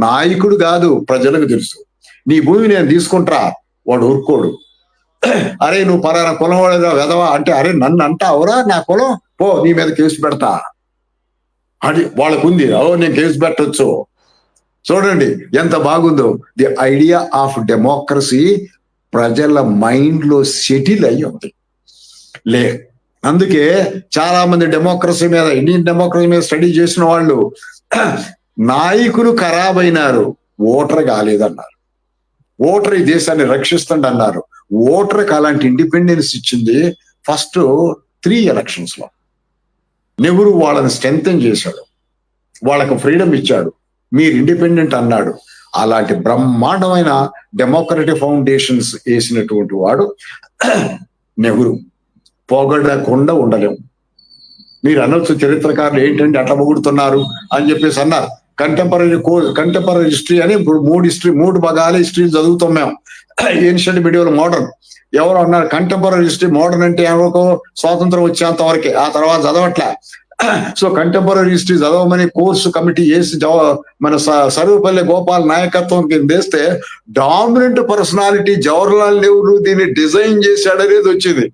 నాయకుడు కాదు, ప్రజలకు తెలుసు. నీ భూమి నేను తీసుకుంటా, వాడు ఊరుకోడు. అరే నువ్వు పలానా కులం వాడేదా వెదవా అంటే, అరే నన్ను అంటావురా, నా కులం పో, నీ మీద కేసు పెడతా అది వాళ్ళకుంది. నేను కేసు పెట్టొచ్చు. చూడండి ఎంత బాగుందో. ది ఐడియా ఆఫ్ డెమోక్రసీ ప్రజల మైండ్ లో సెటిల్ అయ్యి ఉంది. అందుకే చాలా మంది డెమోక్రసీ మీద, ఇండియన్ డెమోక్రసీ మీద స్టడీ చేసిన వాళ్ళు నాయకులు ఖరాబ్ అయినారు, ఓటర్ కాలేదన్నారు. ఓటర్ ఈ దేశాన్ని రక్షిస్తుంది అన్నారు. ఓటర్కి అలాంటి ఇండిపెండెన్స్ ఇచ్చింది ఫస్ట్ 3 ఎలక్షన్స్ లో. నెహ్రూ వాళ్ళని స్ట్రెంథెన్ చేశాడు, వాళ్ళకు ఫ్రీడమ్ ఇచ్చాడు, మీరు ఇండిపెండెంట్ అన్నాడు. అలాంటి బ్రహ్మాండమైన డెమోక్రటిక్ ఫౌండేషన్స్ వేసినటువంటి వాడు నెహ్రూ. పోగొడకుండా ఉండలేము. మీరు అనొచ్చు చరిత్రకారులు ఏంటంటే అట్లా పొగుడుతున్నారు అని చెప్పేసి అన్నారు. కంటెంపరీ హిస్టరీ అని ఇప్పుడు 3 భాగాల హిస్టరీ చదువుతాం మేము. Ancient, medieval, modern. ఎవరు అన్నారు కంటెంపరీ హిస్టరీ? మోడర్న్ అంటే ఎవరికో స్వాతంత్రం వచ్చేంత వరకే, ఆ తర్వాత చదవట్లే. సో కంటెంపరీ హిస్టరీ చదవమని కోర్సు కమిటీ వేసి మన సర్వపల్లి గోపాల్ నాయకత్వం కింద వేస్తే డామినెంట్ పర్సనాలిటీ జవహర్లాల్ నెహ్రూ దీన్ని డిజైన్ చేశాడనేది వచ్చింది.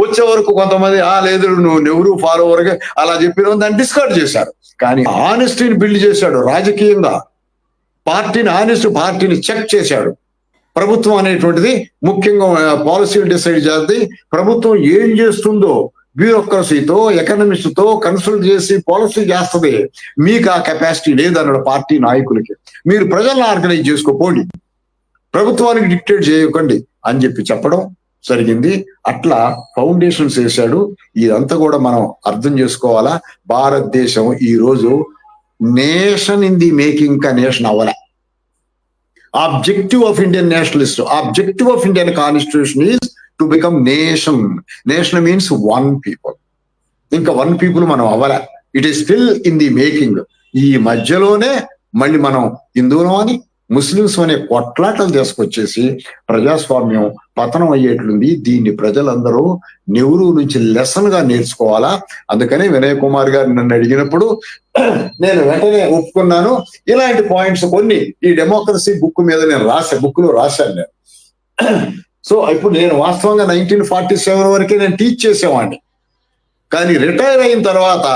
వచ్చే వరకు కొంతమంది లేదు నువ్వు నెహ్రూ ఫాలోవర్ గా అలా చెప్పిన దాన్ని డిస్కార్డ్ చేశారు. కానీ ఆనెస్టీని బిల్డ్ చేశాడు రాజకీయంగా, పార్టీని చెక్ చేశాడు. ప్రభుత్వం అనేటువంటిది ముఖ్యంగా పాలసీలు డిసైడ్ చేస్తుంది. ప్రభుత్వం ఏం చేస్తుందో బ్యూరోక్రసీతో ఎకనమిస్ట్ తో కన్సల్ట్ చేసి పాలసీ చేస్తుంది. మీకు ఆ కెపాసిటీ లేదన్నాడు పార్టీ నాయకులకి. మీరు ప్రజలను ఆర్గనైజ్ చేసుకోపోండి, ప్రభుత్వానికి డిక్టేట్ చేయకండి అని చెప్పడం జరిగింది. అట్లా ఫౌండేషన్స్ వేశాడు. ఇదంతా కూడా మనం అర్థం చేసుకోవాలా. భారతదేశం ఈ రోజు నేషన్ ఇన్ ది మేకింగ్ కా నేషన్ అవ్వలే. Objective of Indian nationalist, objective of Indian constitution is to become nation. Nation means one people. ఇంకా వన్ పీపుల్ మనం అవ్వలే. It is still in the making. ఈ మధ్యలోనే మళ్ళీ మనం హిందువులం అని ముస్లింస్ అనే కొట్లాటలు తీసుకొచ్చేసి ప్రజాస్వామ్యం పతనం అయ్యేట్లుంది. దీన్ని ప్రజలందరూ నెహ్రూ నుంచి లెసన్ గా నేర్చుకోవాలా. అందుకని వినయ్ కుమార్ గారు నన్ను అడిగినప్పుడు నేను వెంటనే ఒప్పుకున్నాను. ఇలాంటి పాయింట్స్ కొన్ని ఈ డెమోక్రసీ బుక్ మీద నేను బుక్ లో రాశాను నేను. సో ఇప్పుడు నేను వాస్తవంగా 1947 వరకే నేను టీచ్ చేసేవాడిని. కానీ రిటైర్ అయిన తర్వాత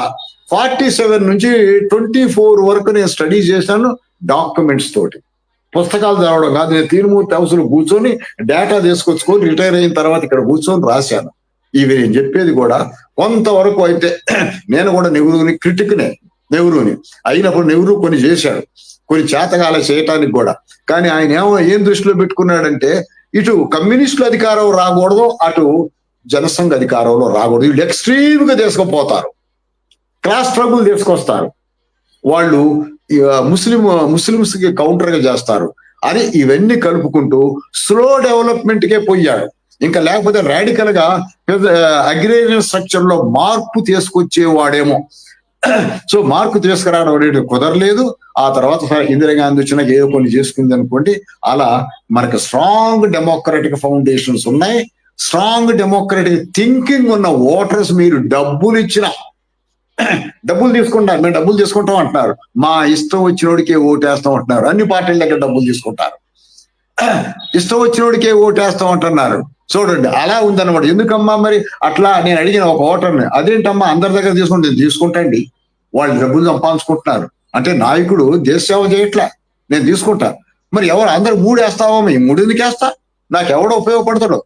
47 నుంచి 24 వరకు నేను స్టడీ చేశాను డాక్యుమెంట్స్ తోటి. పుస్తకాలు చదవడం కాదు. నేను తీరుమూర్తి హౌస్ లో కూర్చొని డేటా తీసుకొచ్చుకొని రిటైర్ అయిన తర్వాత ఇక్కడ కూర్చొని రాశాను. ఇవి నేను చెప్పేది కూడా కొంతవరకు అయితే నేను కూడా నెహ్రూని అయినప్పుడు నెహ్రూ కొన్ని చేశాడు, కొన్ని చేతకాల చేయటానికి కూడా. కానీ ఆయన ఏం దృష్టిలో పెట్టుకున్నాడంటే ఇటు కమ్యూనిస్టుల అధికారం రాకూడదు, అటు జనసంఘ అధికారంలో రాకూడదు. వీళ్ళు ఎక్స్ట్రీమ్ గా తీసుకుపోతారు, క్లాస్ ట్రబుల్ తీసుకొస్తారు, వాళ్ళు ముస్లిమ్స్ కి కౌంటర్ గా చేస్తారు అని ఇవన్నీ కలుపుకుంటూ స్లో డెవలప్మెంట్ కే పోయాడు. ఇంకా లేకపోతే రాడికల్ గా అగ్రేరియన్ స్ట్రక్చర్ లో మార్పు తీసుకొచ్చేవాడేమో. సో మార్పు తీసుకురావడం అనేది కుదరలేదు. ఆ తర్వాత ఇందిరాగాంధీ వచ్చినాక ఏదో కొన్ని చేసుకుంది అనుకోండి. అలా మనకు స్ట్రాంగ్ డెమోక్రటిక్ ఫౌండేషన్స్ ఉన్నాయి, స్ట్రాంగ్ డెమోక్రటిక్ థింకింగ్ ఉన్న ఓటర్స్. మీరు డబ్బులు తీసుకుంటారు, మేము డబ్బులు తీసుకుంటాం అంటున్నారు. మా ఇష్టం వచ్చినోడికే ఓటేస్తాం అంటున్నారు. అన్ని పార్టీల దగ్గర డబ్బులు తీసుకుంటారు, ఇష్టం వచ్చినోడికే ఓటేస్తాం అంటున్నారు. చూడండి అలా ఉందన్నమాట. ఎందుకమ్మా మరి అట్లా? నేను అడిగిన ఒక ఓటర్ని, అదేంటమ్మా అందరి దగ్గర తీసుకుంటండి, వాళ్ళు డబ్బులు సంపాదించుకుంటున్నారు అంటే నాయకుడు దేశ సేవ చేయట్లే, నేను తీసుకుంటా. మరి ఎవరు అందరు 3 వేస్తావా? ఈ 3 ఎందుకు వేస్తా? నాకు ఎవడో ఉపయోగపడతాడు,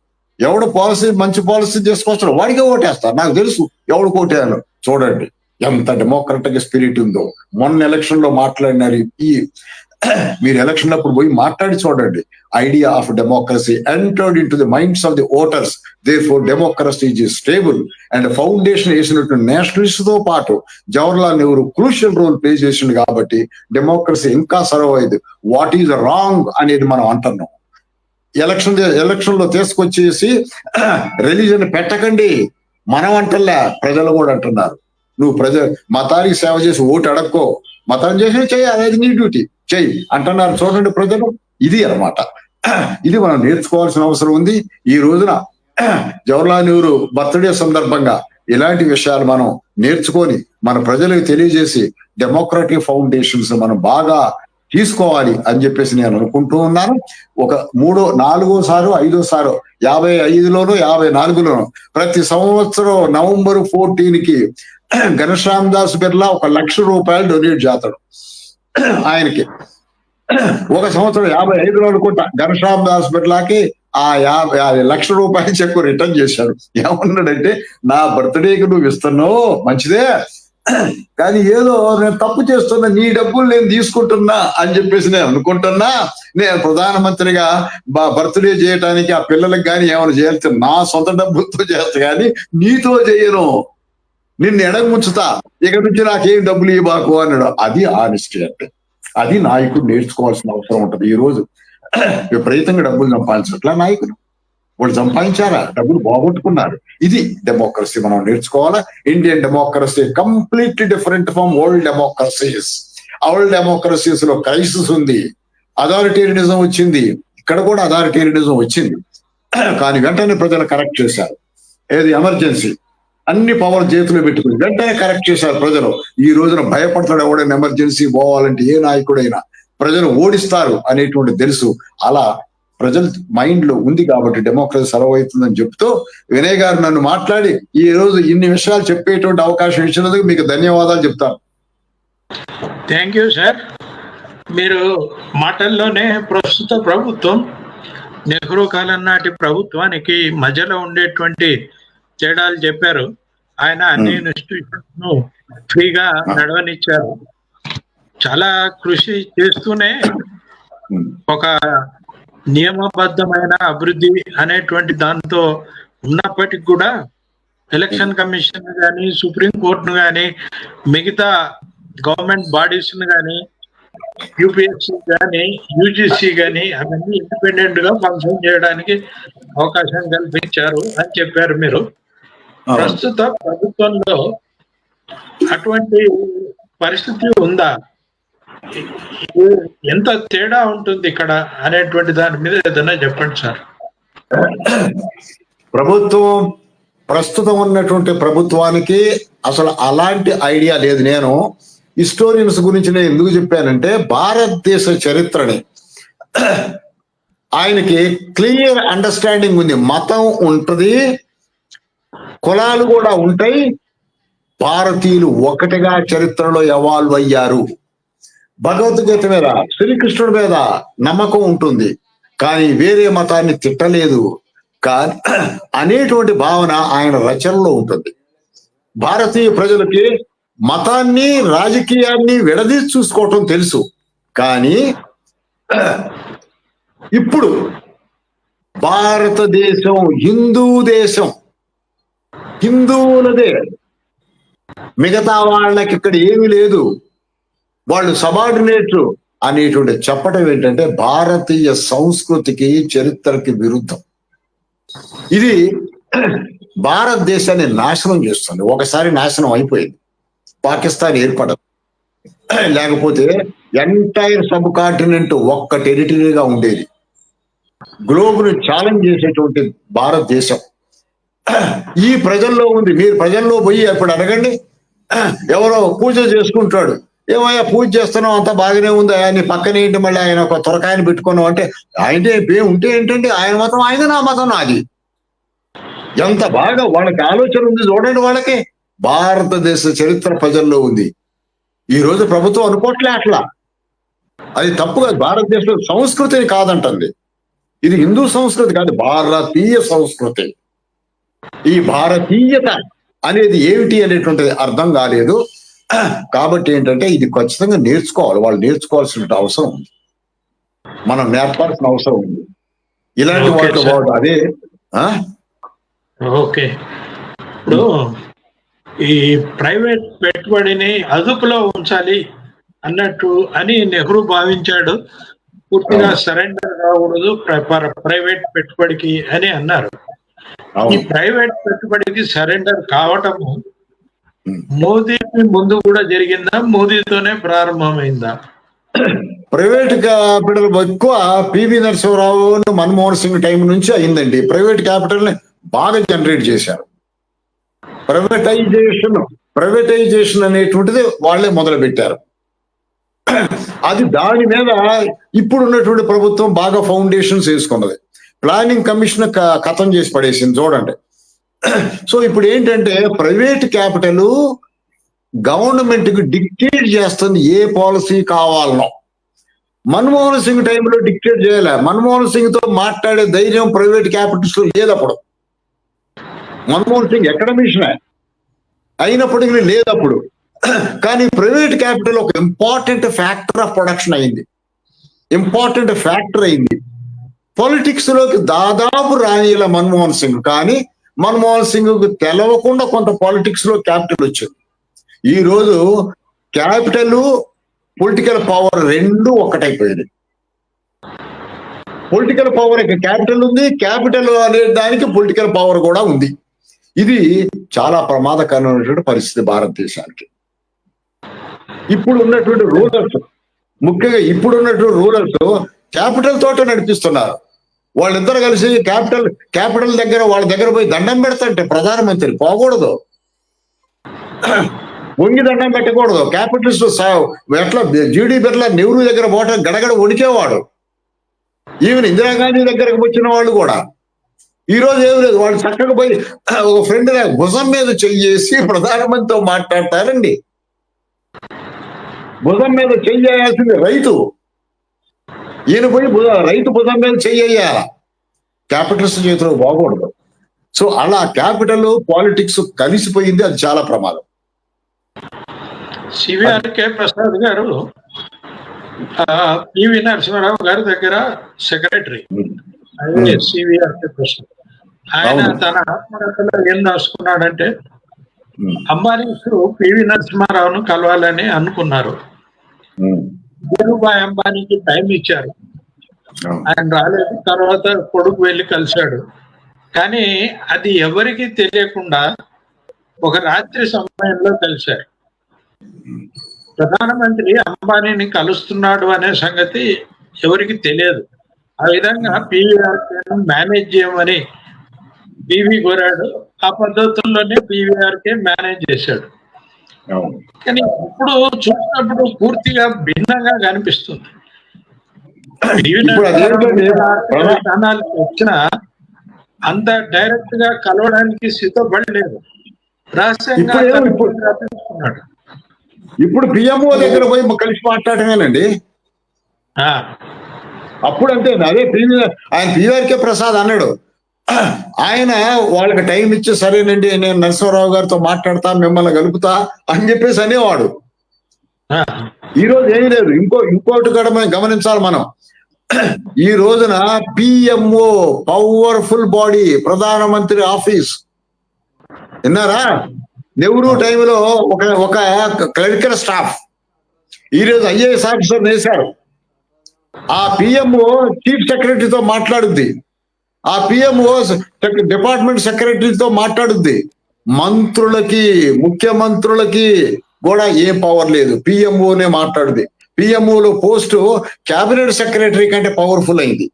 ఎవడు మంచి పాలసీ తీసుకొస్తాడు వాడికే ఓటేస్తా. నాకు తెలుసు ఎవడు ఓటేయాలో. చూడండి ఎంత డెమోక్రటిక్ స్పిరిట్ ఉందో. మొన్న ఎలక్షన్ లో మాట్లాడినారు. మీరు ఎలక్షన్ అప్పుడు పోయి మాట్లాడి చూడండి. Idea of democracy entered in to the minds of the voters. Therefore democracy is stable and foundation వేసినట్టు నేషనలిస్ట్ తో పాటు Jawaharlal Nehru crucial role play చేసిండు. కాబట్టి డెమోక్రసీ ఇంకా సర్వ్ అయ్యేది. వాట్ ఈజ్ రాంగ్ అనేది మనం అంటున్నాం. ఎలక్షన్ లో తీసుకొచ్చేసి రిలీజన్ పెట్టకండి మనం అంటల్లా, ప్రజలు కూడా అంటున్నారు. నువ్వు మతానికి సేవ చేసి ఓటు అడక్కో, మతం చేసి చెయ్యి, అనేది నీ డ్యూటీ చెయ్యి అంటున్నారు. చూడండి ప్రజలు. ఇది అన్నమాట. ఇది మనం నేర్చుకోవాల్సిన అవసరం ఉంది. ఈ రోజున జవహర్లాల్ నెహ్రూ బర్త్డే సందర్భంగా ఇలాంటి విషయాలు మనం నేర్చుకొని మన ప్రజలకు తెలియజేసి డెమోక్రటిక్ ఫౌండేషన్స్ మనం బాగా తీసుకోవాలి అని చెప్పేసి నేను అనుకుంటూ ఉన్నాను. ఒక 3, 4 5 55లోనూ 54లోనూ ప్రతి సంవత్సరం నవంబర్ 14కి ఘనశ్యామ్ దాస్ బిర్లా 1 లక్ష రూపాయలు డొనేట్ చేస్తాడు ఆయనకి. ఒక సంవత్సరం 55లో అనుకుంటా ఘనశ్యామ్ దాస్ బిర్లాకి ఆ 50 లక్షల రూపాయలు చెక్కు రిటర్న్ చేశాడు. ఏమన్నాడంటే, నా బర్త్డేకి నువ్వు ఇస్తున్నావు మంచిదే, కానీ ఏదో నేను తప్పు చేస్తున్నా, నీ డబ్బులు నేను తీసుకుంటున్నా అని చెప్పేసి నేను అనుకుంటున్నా. నేను ప్రధానమంత్రిగా బర్త్డే చేయడానికి ఆ పిల్లలకు కానీ ఏమైనా చేయాలి, నా సొంత డబ్బులతో చేస్తా కానీ నీతో చేయను, నిన్ను ఎడముంచుతా, ఇక నుంచి నాకేం డబ్బులు ఇవ్వబాకు అన్నాడు. అది ఆనెస్టీ అంటే. అది నాయకుడు నేర్చుకోవాల్సిన అవసరం ఉంటుంది. ఈ రోజు విపరీతంగా డబ్బులు సంపాదించట్లా నాయకులు. వాళ్ళు సంపాదించారా? డబ్బులు బాగొట్టుకున్నారు. ఇది డెమోక్రసీ మనం నేర్చుకోవాలా. Indian democracy completely different from old democracies. Old democracies లో క్రైసిస్ ఉంది, అథారిటేరియనిజం వచ్చింది, ఇక్కడ కూడా అథారిటేరియనిజం వచ్చింది. కానీ వెంటనే ప్రజలు కరెక్ట్ చేశారు. ఏది ఎమర్జెన్సీ అన్ని పవర్ చేతిలో పెట్టుకుని వెంటనే కరెక్ట్ చేశారు ప్రజలు. ఈ రోజున భయపడతాడు ఎవడైనా ఎమర్జెన్సీ పోవాలంటే ఏ నాయకుడైనా. ప్రజలు ఓడిస్తారు అనేటువంటి తెలుసు. అలా ప్రజల మైండ్ లో ఉంది కాబట్టి డెమోక్రసీ సర్వ్ అవుతుందని చెప్తూ వినయ్ గారు నన్ను మాట్లాడి ఈ రోజు ఇన్ని విషయాలు చెప్పేటువంటి అవకాశం ఇచ్చినందుకు మీకు ధన్యవాదాలు చెప్తాను. Thank you sir. మీరు మాటల్లోనే ప్రస్తుత ప్రభుత్వం నెహ్రూ కాలం నాటి ప్రభుత్వానికి మధ్యలో ఉండేటువంటి తేడాలు చెప్పారు. ఆయన అన్ని ఇన్స్టిట్యూషన్స్ ను ఫ్రీగా నడవనిచ్చారు. చాలా కృషి చేస్తూనే ఒక నియమబద్ధమైన అభివృద్ధి అనేటువంటి దాంతో ఉన్నప్పటికీ కూడా ఎలక్షన్ కమిషన్ కానీ, సుప్రీం కోర్టును కానీ, మిగతా గవర్నమెంట్ బాడీస్ ను కానీ, యూపీఎస్సీ కానీ, యూజీసీ కానీ అవన్నీ ఇండిపెండెంట్ గా ఫంక్షన్ చేయడానికి అవకాశం కల్పించారు అని చెప్పారు మీరు. ప్రస్తుత ప్రభుత్వంలో అటువంటి పరిస్థితి ఉందా? ఎంత తేడా ఉంటుంది ఇక్కడ అనేటువంటి దాని మీద ఏదైనా చెప్పండి సార్. ప్రభుత్వం ప్రస్తుతం ఉన్నటువంటి ప్రభుత్వానికి అసలు అలాంటి ఐడియా లేదు. నేను హిస్టోరియన్స్ గురించి నేను ఎందుకు చెప్పానంటే భారతదేశ చరిత్రని ఆయనకి క్లియర్ అండర్స్టాండింగ్ ఉంది. మతం ఉంటది, కులాలు కూడా ఉంటాయి. భారతీయులు ఒకటిగా చరిత్రలో ఎవాల్వ్ అయ్యారు. భగవద్గీత మీద, శ్రీకృష్ణుడి మీద నమ్మకం ఉంటుంది, కానీ వేరే మతాన్ని తిట్టలేదు కానీ అనేటువంటి భావన ఆయన రచనలో ఉంటుంది. భారతీయ ప్రజలకి మతాన్ని, రాజకీయాన్ని విడదీసి చూసుకోవటం తెలుసు. కానీ ఇప్పుడు భారతదేశం హిందూ దేశం, హిందువులదే, మిగతా వాళ్ళకి ఇక్కడ ఏమీ లేదు, వాళ్ళు సబార్డినేట్లు అనేటువంటి చెప్పటం ఏంటంటే భారతీయ సంస్కృతికి, చరిత్రకి విరుద్ధం. ఇది భారతదేశాన్ని నాశనం చేస్తుంది. ఒకసారి నాశనం అయిపోయింది, పాకిస్తాన్ ఏర్పడదు. లేకపోతే ఎంటైర్ సబ్ కాంటినెంట్ ఒక్క టెరిటరీగా ఉండేది. గ్లోబ్ను ఛాలెంజ్ చేసేటువంటి భారతదేశం ఈ ప్రజల్లో ఉంది. మీరు ప్రజల్లో పోయి అప్పుడు అడగండి, ఎవరో పూజ చేసుకుంటాడు, ఏమయ్యా పూజ చేస్తున్నావు అంతా బాగానే ఉంది, నీ పక్కన ఏంటి మళ్ళీ ఆయన ఒక త్వరకాయని పెట్టుకున్నావు అంటే ఆయన ఉంటే ఏంటంటే ఆయన మతం ఆయన, నా మతం నాది. ఎంత బాగా వాళ్ళకి ఆలోచన ఉంది చూడండి. వాళ్ళకి భారతదేశ చరిత్ర ప్రజల్లో ఉంది. ఈ రోజు ప్రభుత్వం అనుకోవట్లే అట్లా. అది తప్పు కాదు. భారతదేశ సంస్కృతిని కాదంటుంది. ఇది హిందూ సంస్కృతి కాదు, భారతీయ సంస్కృతి. ఈ భారతీయత అనేది ఏమిటి అనేటువంటిది అర్థం కాలేదు. కాబట్టి ఏంటంటే ఇది ఖచ్చితంగా నేర్చుకోవాలి. వాళ్ళు నేర్చుకోవాల్సిన అవసరం ఉంది, మనం నేర్పాల్సిన అవసరం ఉంది. ఇలాంటి వాటిలో అదే. ఓకే, ఇప్పుడు ఈ ప్రైవేట్ పెట్టుబడిని అదుపులో ఉంచాలి అన్నట్టు అని నెహ్రూ భావించాడు. పూర్తిగా సరెండర్ కాకూడదు ప్రైవేట్ పెట్టుబడికి అని అన్నారు. ఈ ప్రైవేట్ పెట్టుబడికి సరెండర్ కావటము మోదీ ముందు కూడా జరిగిందా, మోదీతోనే ప్రారంభమైందా? ప్రైవేట్ క్యాపిటల్ ఎక్కువ పివి నరసింహరావు, మన్మోహన్ సింగ్ టైం నుంచి అయిందండి. ప్రైవేట్ క్యాపిటల్ ని బాగా జనరేట్ చేశారు. ప్రైవేటైజేషన్ అనేటువంటిది వాళ్ళే మొదలు పెట్టారు. అది దాని మీద ఇప్పుడు ఉన్నటువంటి ప్రభుత్వం బాగా ఫౌండేషన్స్ వేసుకున్నది. ప్లానింగ్ కమిషన్ ఖతం చేసి పడేసింది చూడండి. సో ఇప్పుడు ఏంటంటే ప్రైవేట్ క్యాపిటల్ గవర్నమెంట్ కి డిక్టేట్ చేస్తుంది ఏ పాలసీ కావాలనో. మన్మోహన్ సింగ్ టైంలో డిక్టేట్ చేయలే. మన్మోహన్ సింగ్ తో మాట్లాడే ధైర్యం ప్రైవేట్ క్యాపిటల్స్ లేదు అప్పుడు. మన్మోహన్ సింగ్ ఎకడమిషన్ అయినప్పటికీ లేదు అప్పుడు. కానీ ప్రైవేట్ క్యాపిటల్ ఒక ఇంపార్టెంట్ ఫ్యాక్టర్ ఆఫ్ ప్రొడక్షన్ అయింది, ఇంపార్టెంట్ ఫ్యాక్టర్ అయింది. పొలిటిక్స్ లోకి దాదాపు రానిల మన్మోహన్ సింగ్, కానీ మన్మోహన్ సింగ్ తెలవకుండా కొంత పాలిటిక్స్ లో క్యాపిటల్ వచ్చింది. ఈ రోజు క్యాపిటల్, పొలిటికల్ పవర్ రెండు ఒకటైపోయింది. పొలిటికల్ పవర్ క్యాపిటల్ ఉంది, క్యాపిటల్ అనే దానికి పొలిటికల్ పవర్ కూడా ఉంది. ఇది చాలా ప్రమాదకరమైనటువంటి పరిస్థితి భారతదేశానికి. ఇప్పుడు ఉన్నటువంటి రూలర్స్, ముఖ్యంగా ఇప్పుడు ఉన్నటువంటి రూలర్స్ క్యాపిటల్ తోట నడిపిస్తున్నారు. వాళ్ళిద్దరు కలిసి క్యాపిటల్ దగ్గర వాళ్ళ దగ్గర పోయి దండం పెడతాంటే ప్రధానమంత్రి పోకూడదు, వంగి దండం పెట్టకూడదు. క్యాపిటలిస్ట్ ఎట్లా జీడీ బిర్లా నెహ్రూ దగ్గర పోవటం గడగడ వణికేవాడు. ఈవెన్ ఇందిరాగాంధీ దగ్గరకు వచ్చిన వాళ్ళు కూడా ఈ రోజు ఏం లేదు, వాళ్ళు చక్కగా పోయి ఒక ఫ్రెండ్ భుజం మీద చెయ్యేసి ప్రధానమంత్రితో మాట్లాడతారండి. భుజం మీద చెయ్యాల్సింది రైతు, ఈయన పోయి రైతు భుజం మీద చెయ్యాల. క్యాపిటలిస్ట్ చేతిలో బాగూడదు. సో అలా క్యాపిటల్ పాలిటిక్స్ కలిసిపోయింది, అది చాలా ప్రమాదం. సివిఆర్కే ప్రసాద్ గారు పివి నరసింహారావు గారి దగ్గర సెక్రటరీ, అదే సివిఆర్కే ప్రసాద్. ఆయన తన ఆత్మకథలో ఏం రాసుకున్నాడంటే, అంబానీస్ పివి నరసింహారావును కలవాలని అనుకున్నారు. ధీరుభాయ్ అంబానీకి టైం ఇచ్చారు, ఆయన రాలేదు. తర్వాత కొడుకు వెళ్ళి కలిశాడు. కానీ అది ఎవరికి తెలియకుండా ఒక రాత్రి సమయంలో కలిశారు. ప్రధానమంత్రి అంబానీని కలుస్తున్నాడు అనే సంగతి ఎవరికి తెలియదు. ఆ విధంగా పీవీఆర్కేను మేనేజ్ చేయమని పివి కోరాడు. ఆ పద్ధతుల్లోనే పీవీఆర్కే మేనేజ్ చేశాడు. కానీ ఇప్పుడు చూసినప్పుడు పూర్తిగా భిన్నంగా కనిపిస్తుంది. వచ్చిన అంత డైరెక్ట్ గా కలవడానికి సిద్ధపడలేదు. రహస్యంగా ఇప్పుడు పిఎంఓ దగ్గర పోయి కలిసి మాట్లాడమేనండి. అప్పుడు అంతే. అదే ఆయన పీవీఆర్కే ప్రసాద్ అన్నాడు, ఆయన వాళ్ళకి టైం ఇచ్చి సరేనండి నేను నరసింహారావు గారితో మాట్లాడతా, మిమ్మల్ని కలుపుతా అని చెప్పేసి అనేవాడు. ఈ రోజు ఏమీ లేదు. ఇంకోటి కూడా మనం గమనించాలి. మనం ఈ రోజున పిఎంఓ పవర్ఫుల్ బాడీ, ప్రధానమంత్రి ఆఫీస్ విన్నారా? నెహ్రూ టైంలో ఒక క్లరికల్ స్టాఫ్, ఈ రోజు ఐఏఎస్ ఆఫీసర్ వేశారు. ఆ పిఎంఓ చీఫ్ సెక్రటరీతో మాట్లాడుద్ది, ఆ పిఎంఓ డిపార్ట్మెంట్ సెక్రటరీతో మాట్లాడుద్ది. మంత్రులకి, ముఖ్యమంత్రులకి కూడా ఏ పవర్ లేదు, పిఎంఓనే మాట్లాడుద్ది. పిఎంఓలో పోస్టు క్యాబినెట్ సెక్రటరీ కంటే పవర్ఫుల్ అయింది.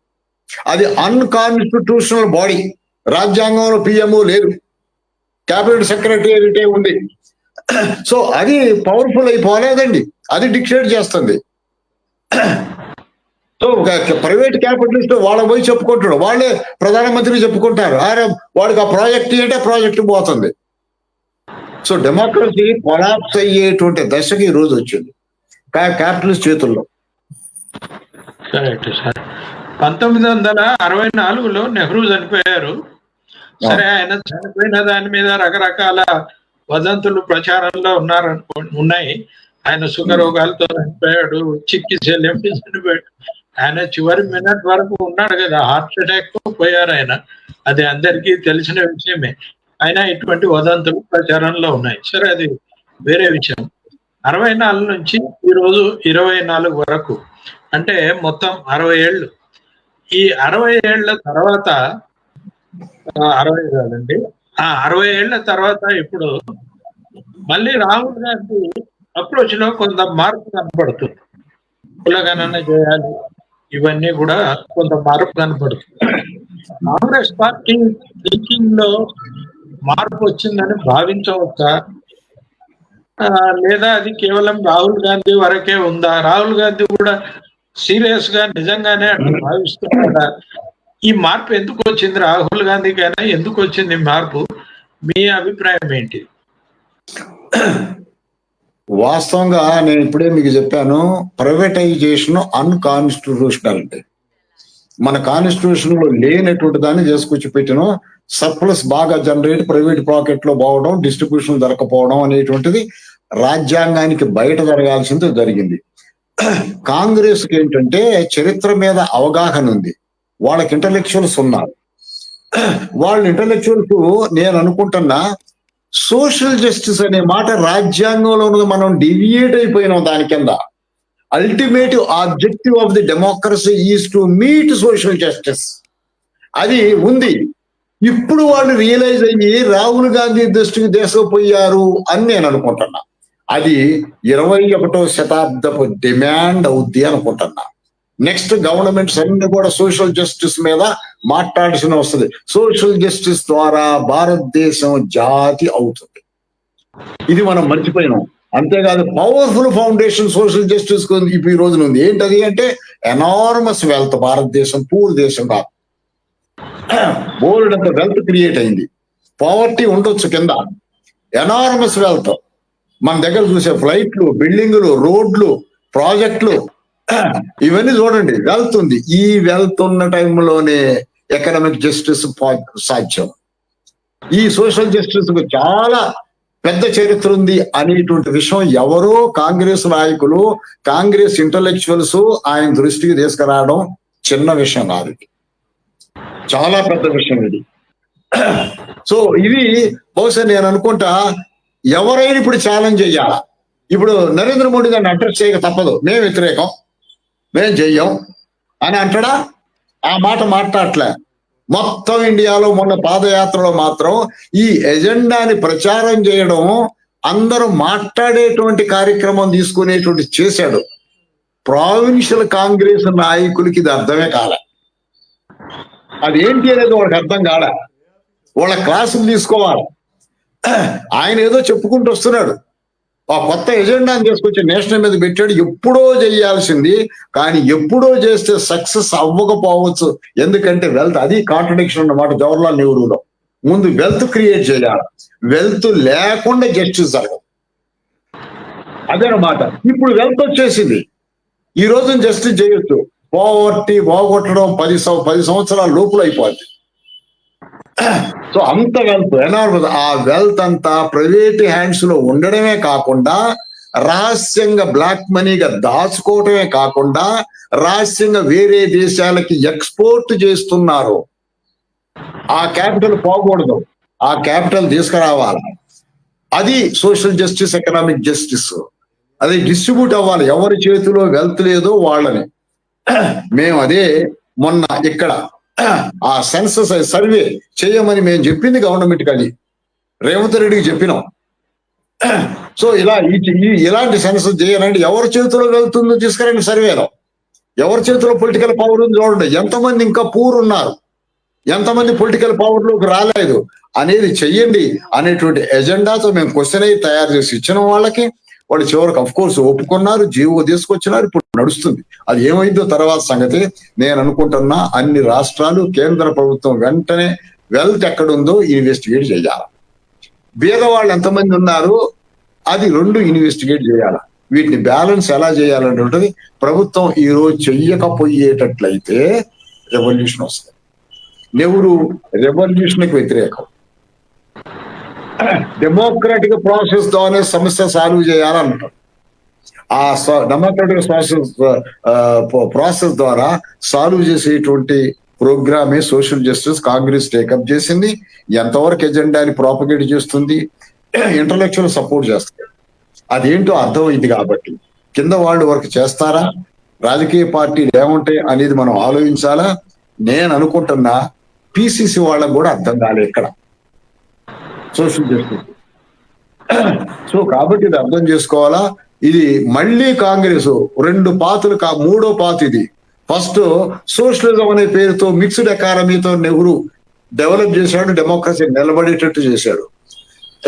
అది అన్కాన్స్టిట్యూషనల్ బాడీ. రాజ్యాంగంలో పిఎంఓ లేదు, క్యాబినెట్ సెక్రటరీ ఉంది. సో అది పవర్ఫుల్ అయిపోలేదండి, అది డిక్టేట్ చేస్తుంది. సో ప్రైవేట్ క్యాపిటలిస్ట్ వాళ్ళ పోయి చెప్పుకుంటాడు, వాళ్ళే ప్రధానమంత్రి చెప్పుకుంటారు. వాడికి ఆ ప్రాజెక్ట్ అంటే ప్రాజెక్ట్ పోతుంది. సో డెమోక్రసీ కొలాప్స్ అయ్యేటువంటి దశకి ఈ రోజు వచ్చింది క్యాపిటలిస్ట్ చేతుల్లో. Correct sir. 1964లో నెహ్రూ చనిపోయారు. సరే, ఆయన చనిపోయిన దాని మీద రకరకాల వదంతులు ప్రచారంలో ఉన్నాయి. ఆయన సుఖ రోగాలతో చనిపోయాడు, చికిత్సలు చనిపోయాడు. ఆయన చివరి మినిట్ వరకు ఉన్నాడు కదా, హార్ట్ అటాక్ పోయారు ఆయన. అది అందరికీ తెలిసిన విషయమే. అయినా ఇటువంటి వదంతులు ప్రచారంలో ఉన్నాయి. సరే, అది వేరే విషయం. 64 నుంచి ఈరోజు 24 వరకు, అంటే మొత్తం 60 ఏళ్ళు. ఈ 60 ఏళ్ల తర్వాత 60 కాదండి 60 ఏళ్ల తర్వాత ఇప్పుడు మళ్ళీ రాహుల్ గాంధీ అప్రోచ్ లో కొంత మార్పు కనపడుతుంది. కులగణన చేయాలి, ఇవన్నీ కూడా కొంత మార్పు కనపడుతుంది. కాంగ్రెస్ పార్టీ థింకింగ్ లో మార్పు వచ్చిందని భావించవచ్చా, లేదా అది కేవలం రాహుల్ గాంధీ వరకే ఉందా? రాహుల్ గాంధీ కూడా సీరియస్ గా నిజంగానే అట్లా భావిస్తున్నాడా? ఈ మార్పు ఎందుకు వచ్చింది రాహుల్ గాంధీకైనా, ఎందుకు వచ్చింది మార్పు? మీ అభిప్రాయం ఏంటి? వాస్తవంగా నేను ఇప్పుడే మీకు చెప్పాను, ప్రైవేటైజేషన్ అన్కాన్స్టిట్యూషనల్ అంటే మన కాన్స్టిట్యూషన్ లో లేనటువంటి దాన్ని చేసుకొచ్చి పెట్టిన సర్ప్లస్ బాగా జనరేట్, ప్రైవేట్ పాకెట్ లో పోవడం, డిస్ట్రిబ్యూషన్ జరగకపోవడం అనేటువంటిది రాజ్యాంగానికి బయట జరగాల్సింది జరిగింది. కాంగ్రెస్ కి ఏంటంటే చరిత్ర మీద అవగాహన ఉంది, వాళ్ళకి ఇంటలెక్చువల్స్ ఉన్నారు. వాళ్ళ ఇంటలెక్చువల్స్ నేను అనుకుంటున్నా సోషల్ జస్టిస్ అనే మాట రాజ్యాంగంలో ఉన్నది, మనం డివియేట్ అయిపోయినాం దాని కింద. Ultimative objective of the democracy is to meet social justice, అది ఉంది. ఇప్పుడు వాళ్ళు రియలైజ్ అయ్యి రాహుల్ గాంధీ దృష్టికి తీసుకుపోయారు అని నేను అనుకుంటున్నా. అది 21వ శతాబ్దపు డిమాండ్ అవుద్ది అనుకుంటున్నా. నెక్స్ట్ గవర్నమెంట్స్ అన్ని కూడా సోషల్ జస్టిస్ మీద మాట్లాడాల్సిన వస్తుంది. సోషల్ జస్టిస్ ద్వారా భారతదేశం జాతి అవుతుంది. ఇది మనం మర్చిపోయినాం. అంతేకాదు పవర్ఫుల్ ఫౌండేషన్ సోషల్ జస్టిస్ ఇప్పుడు ఈ రోజున ఉంది. ఏంటది అంటే ఎనార్మస్ వెల్త్. భారతదేశం పూర్ దేశం కాదు, బోల్డ్ అంత వెల్త్ క్రియేట్ అయింది. పావర్టీ ఉండొచ్చు కింద, ఎనార్మస్ వెల్త్. మన దగ్గర చూసే ఫ్లైట్లు, బిల్డింగులు, రోడ్లు, ప్రాజెక్టులు, ఇవన్నీ చూడండి, వెల్త్ ఉంది. ఈ వెల్త్ ఉన్న టైంలోనే ఎకనామిక్ జస్టిస్ సాధ్యం. ఈ సోషల్ జస్టిస్ కు చాలా పెద్ద చరిత్ర ఉంది అనేటువంటి విషయం ఎవరో కాంగ్రెస్ నాయకులు, కాంగ్రెస్ ఇంటలెక్చువల్స్ ఆయన దృష్టికి తీసుకురావడం చిన్న విషయం కాదు, చాలా పెద్ద విషయం ఇది. సో ఇది బహుశా నేను అనుకుంటా ఎవరైనా ఇప్పుడు ఛాలెంజ్ చెయ్యాలా. ఇప్పుడు నరేంద్ర మోడీ దాన్ని అడ్రస్ చేయక తప్పదు. మేము వ్యతిరేకం, మేం చెయ్యం అని అంటాడా? ఆ మాట మాట్లాడలే. మొత్తం ఇండియాలో మొన్న పాదయాత్రలో మాత్రం ఈ ఎజెండాని ప్రచారం చేయడం, అందరూ మాట్లాడేటువంటి కార్యక్రమం తీసుకునేటువంటి చేశాడు. ప్రావిన్షియల్ కాంగ్రెస్ నాయకులకి ఇది అర్థమే కాలే. అదేంటి అనేది వాళ్ళకి అర్థం కాలే. వాళ్ళ క్లాసులు తీసుకోవాలి. ఆయన ఏదో చెప్పుకుంటూ వస్తున్నాడు, ఆ కొత్త ఎజెండాని తీసుకొచ్చి నేషనల్ మీద పెట్టాడు. ఎప్పుడో చేయాల్సింది, కానీ ఎప్పుడో చేస్తే సక్సెస్ అవ్వకపోవచ్చు. ఎందుకంటే వెల్త్, అది కాంట్రడిక్షన్ అన్నమాట జవహర్లాల్ నెహ్రూలో. ముందు వెల్త్ క్రియేట్ చేయాలి, వెల్త్ లేకుండా జస్టిస్ జరగదు, అదనమాట. ఇప్పుడు వెల్త్ వచ్చేసింది, ఈ రోజు జస్టిస్ చేయొచ్చు. పోవర్టీ పోగొట్టడం 10 సంవత్సరాల లోపల అయిపోద్ది. సో అంత వెల్త్, ఎనార్మస్. ఆ వెల్త్ అంతా ప్రైవేట్ హ్యాండ్స్ లో ఉండడమే కాకుండా, రహస్యంగా బ్లాక్ మనీగా దాచుకోవటమే కాకుండా, రహస్యంగా వేరే దేశాలకి ఎక్స్పోర్ట్ చేస్తున్నారు. ఆ క్యాపిటల్ పోకూడదు, ఆ క్యాపిటల్ తీసుకురావాలి. అది సోషల్ జస్టిస్, ఎకనామిక్ జస్టిస్. అది డిస్ట్రిబ్యూట్ అవ్వాలి. ఎవరి చేతిలో వెల్త్ లేదో వాళ్ళని. మేము అదే మొన్న ఇక్కడ ఆ సెన్సస్ సర్వే చేయమని మేము చెప్పింది గవర్నమెంట్ కి, అది రేవంత్ రెడ్డికి చెప్పినాం. సో ఇలాంటి సెన్సస్ చేయాలంటే ఎవరి చేతిలో వెళ్తుందో తీసుకురండి సర్వేలో. ఎవరి చేతిలో పొలిటికల్ పవర్ ఉంది చూడండి. ఎంతమంది ఇంకా పూర్ ఉన్నారు, ఎంతమంది పొలిటికల్ పవర్ లోకి రాలేదు అనేది చెయ్యండి అనేటువంటి ఎజెండాతో మేము క్వశ్చన్ అయ్యి తయారు చేసి ఇచ్చిన వాళ్ళకి. వాళ్ళు చివరికి అఫ్ కోర్స్ ఒప్పుకున్నారు, జీవో తీసుకొచ్చినారు, ఇప్పుడు నడుస్తుంది. అది ఏమైందో తర్వాత సంగతి. నేను అనుకుంటున్నా అన్ని రాష్ట్రాలు, కేంద్ర ప్రభుత్వం వెంటనే వెల్త్ ఎక్కడుందో ఇన్వెస్టిగేట్ చేయాలి. బీదవాళ్ళు ఎంతమంది ఉన్నారు అది 2 ఇన్వెస్టిగేట్ చేయాలి. వీటిని బ్యాలెన్స్ ఎలా చేయాలనేటువంటిది ప్రభుత్వం ఈ రోజు చెయ్యకపోయేటట్లయితే రెవల్యూషన్ వస్తుంది. నెహ్రూ రెవల్యూషన్ కి వ్యతిరేకం. డెమోక్రాటిక్ ప్రాసెస్ ద్వారా సమస్య సాల్వ్ చేయాలంటారు. ఆ డెమోక్రాటిక్ ప్రాసెస్ ద్వారా సాల్వ్ చేసేటువంటి ప్రోగ్రామే సోషల్ జస్టిస్ కాంగ్రెస్ టేకప్ చేసింది. ఎంతవరకు ఎజెండాని ప్రాపగేట్ చేస్తుంది, ఇంటలెక్చువల్ సపోర్ట్ చేస్తుంది, అదేంటో అర్థమైంది. కాబట్టి కింద వాళ్ళు వర్క్ చేస్తారా, రాజకీయ పార్టీలు ఏముంటాయి అనేది మనం ఆలోచించాలా. నేను అనుకుంటున్నా పిసిసి వాళ్ళకు కూడా అర్థం కాలే ఇక్కడ సోషల్ జస్టిస్. సో కాబట్టి ఇది అర్థం చేసుకోవాలా. ఇది మళ్ళీ కాంగ్రెస్ 2 పాతులు మూడో పాత ఇది. ఫస్ట్ సోషలిజం అనే పేరుతో మిక్స్డ్ ఎకానమీతో నెహ్రూ డెవలప్ చేశాడు, డెమోక్రసీ నిలబడేటట్టు చేశాడు.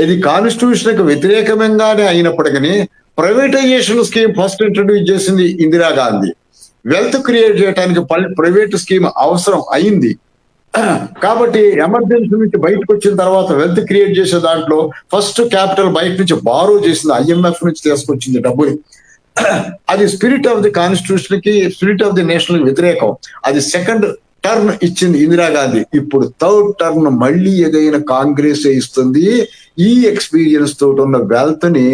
ఇది కాన్స్టిట్యూషన్ కి వ్యతిరేకంగానే అయినప్పటికీ ప్రైవేటైజేషన్ స్కీమ్ ఫస్ట్ ఇంట్రడ్యూస్ చేసింది ఇందిరాగాంధీ. వెల్త్ క్రియేట్ చేయడానికి ప్రైవేట్ స్కీమ్ అవసరం అయింది. కాబట్టి ఎమర్జెన్సీ నుంచి బయటకు వచ్చిన తర్వాత వెల్త్ క్రియేట్ చేసే దాంట్లో ఫస్ట్ క్యాపిటల్ బయట నుంచి బారో చేసింది, ఐఎంఎఫ్ నుంచి తీసుకొచ్చింది డబ్బుని. అది స్పిరిట్ ఆఫ్ ది కాన్స్టిట్యూషన్ కి, స్పిరిట్ ఆఫ్ ది నేషనల్ వ్యతిరేకం. అది సెకండ్ టర్న్ ఇచ్చింది ఇందిరాగాంధీ. ఇప్పుడు థర్డ్ టర్న్ మళ్ళీ ఏదైనా కాంగ్రెస్ ఇస్తుంది. ఈ ఎక్స్పీరియన్స్ తోటి ఉన్న వెల్త్ ని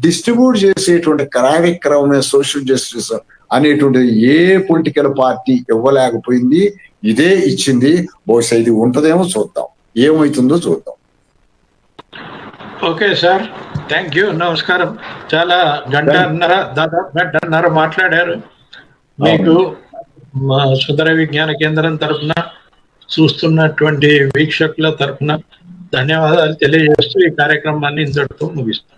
డిస్ట్రిబ్యూట్ చేసేటువంటి కార్యక్రమమే సోషల్ జస్టిస్ అనేటువంటిది ఏ పొలిటికల్ పార్టీ ఇవ్వలేకపోయింది. ఇదే ఇచ్చింది. బహుశా ఇది ఉంటదేమో చూద్దాం, ఏమవుతుందో చూద్దాం. ఓకే సార్, థ్యాంక్ యూ, నమస్కారం. చాలా దాదాపు గంటన్నర మాట్లాడారు. మీకు మా సుందర విజ్ఞాన కేంద్రం తరఫున, చూస్తున్నటువంటి వీక్షకుల తరఫున ధన్యవాదాలు తెలియజేస్తూ ఈ కార్యక్రమాన్ని ఇంతటితో ముగిస్తాం.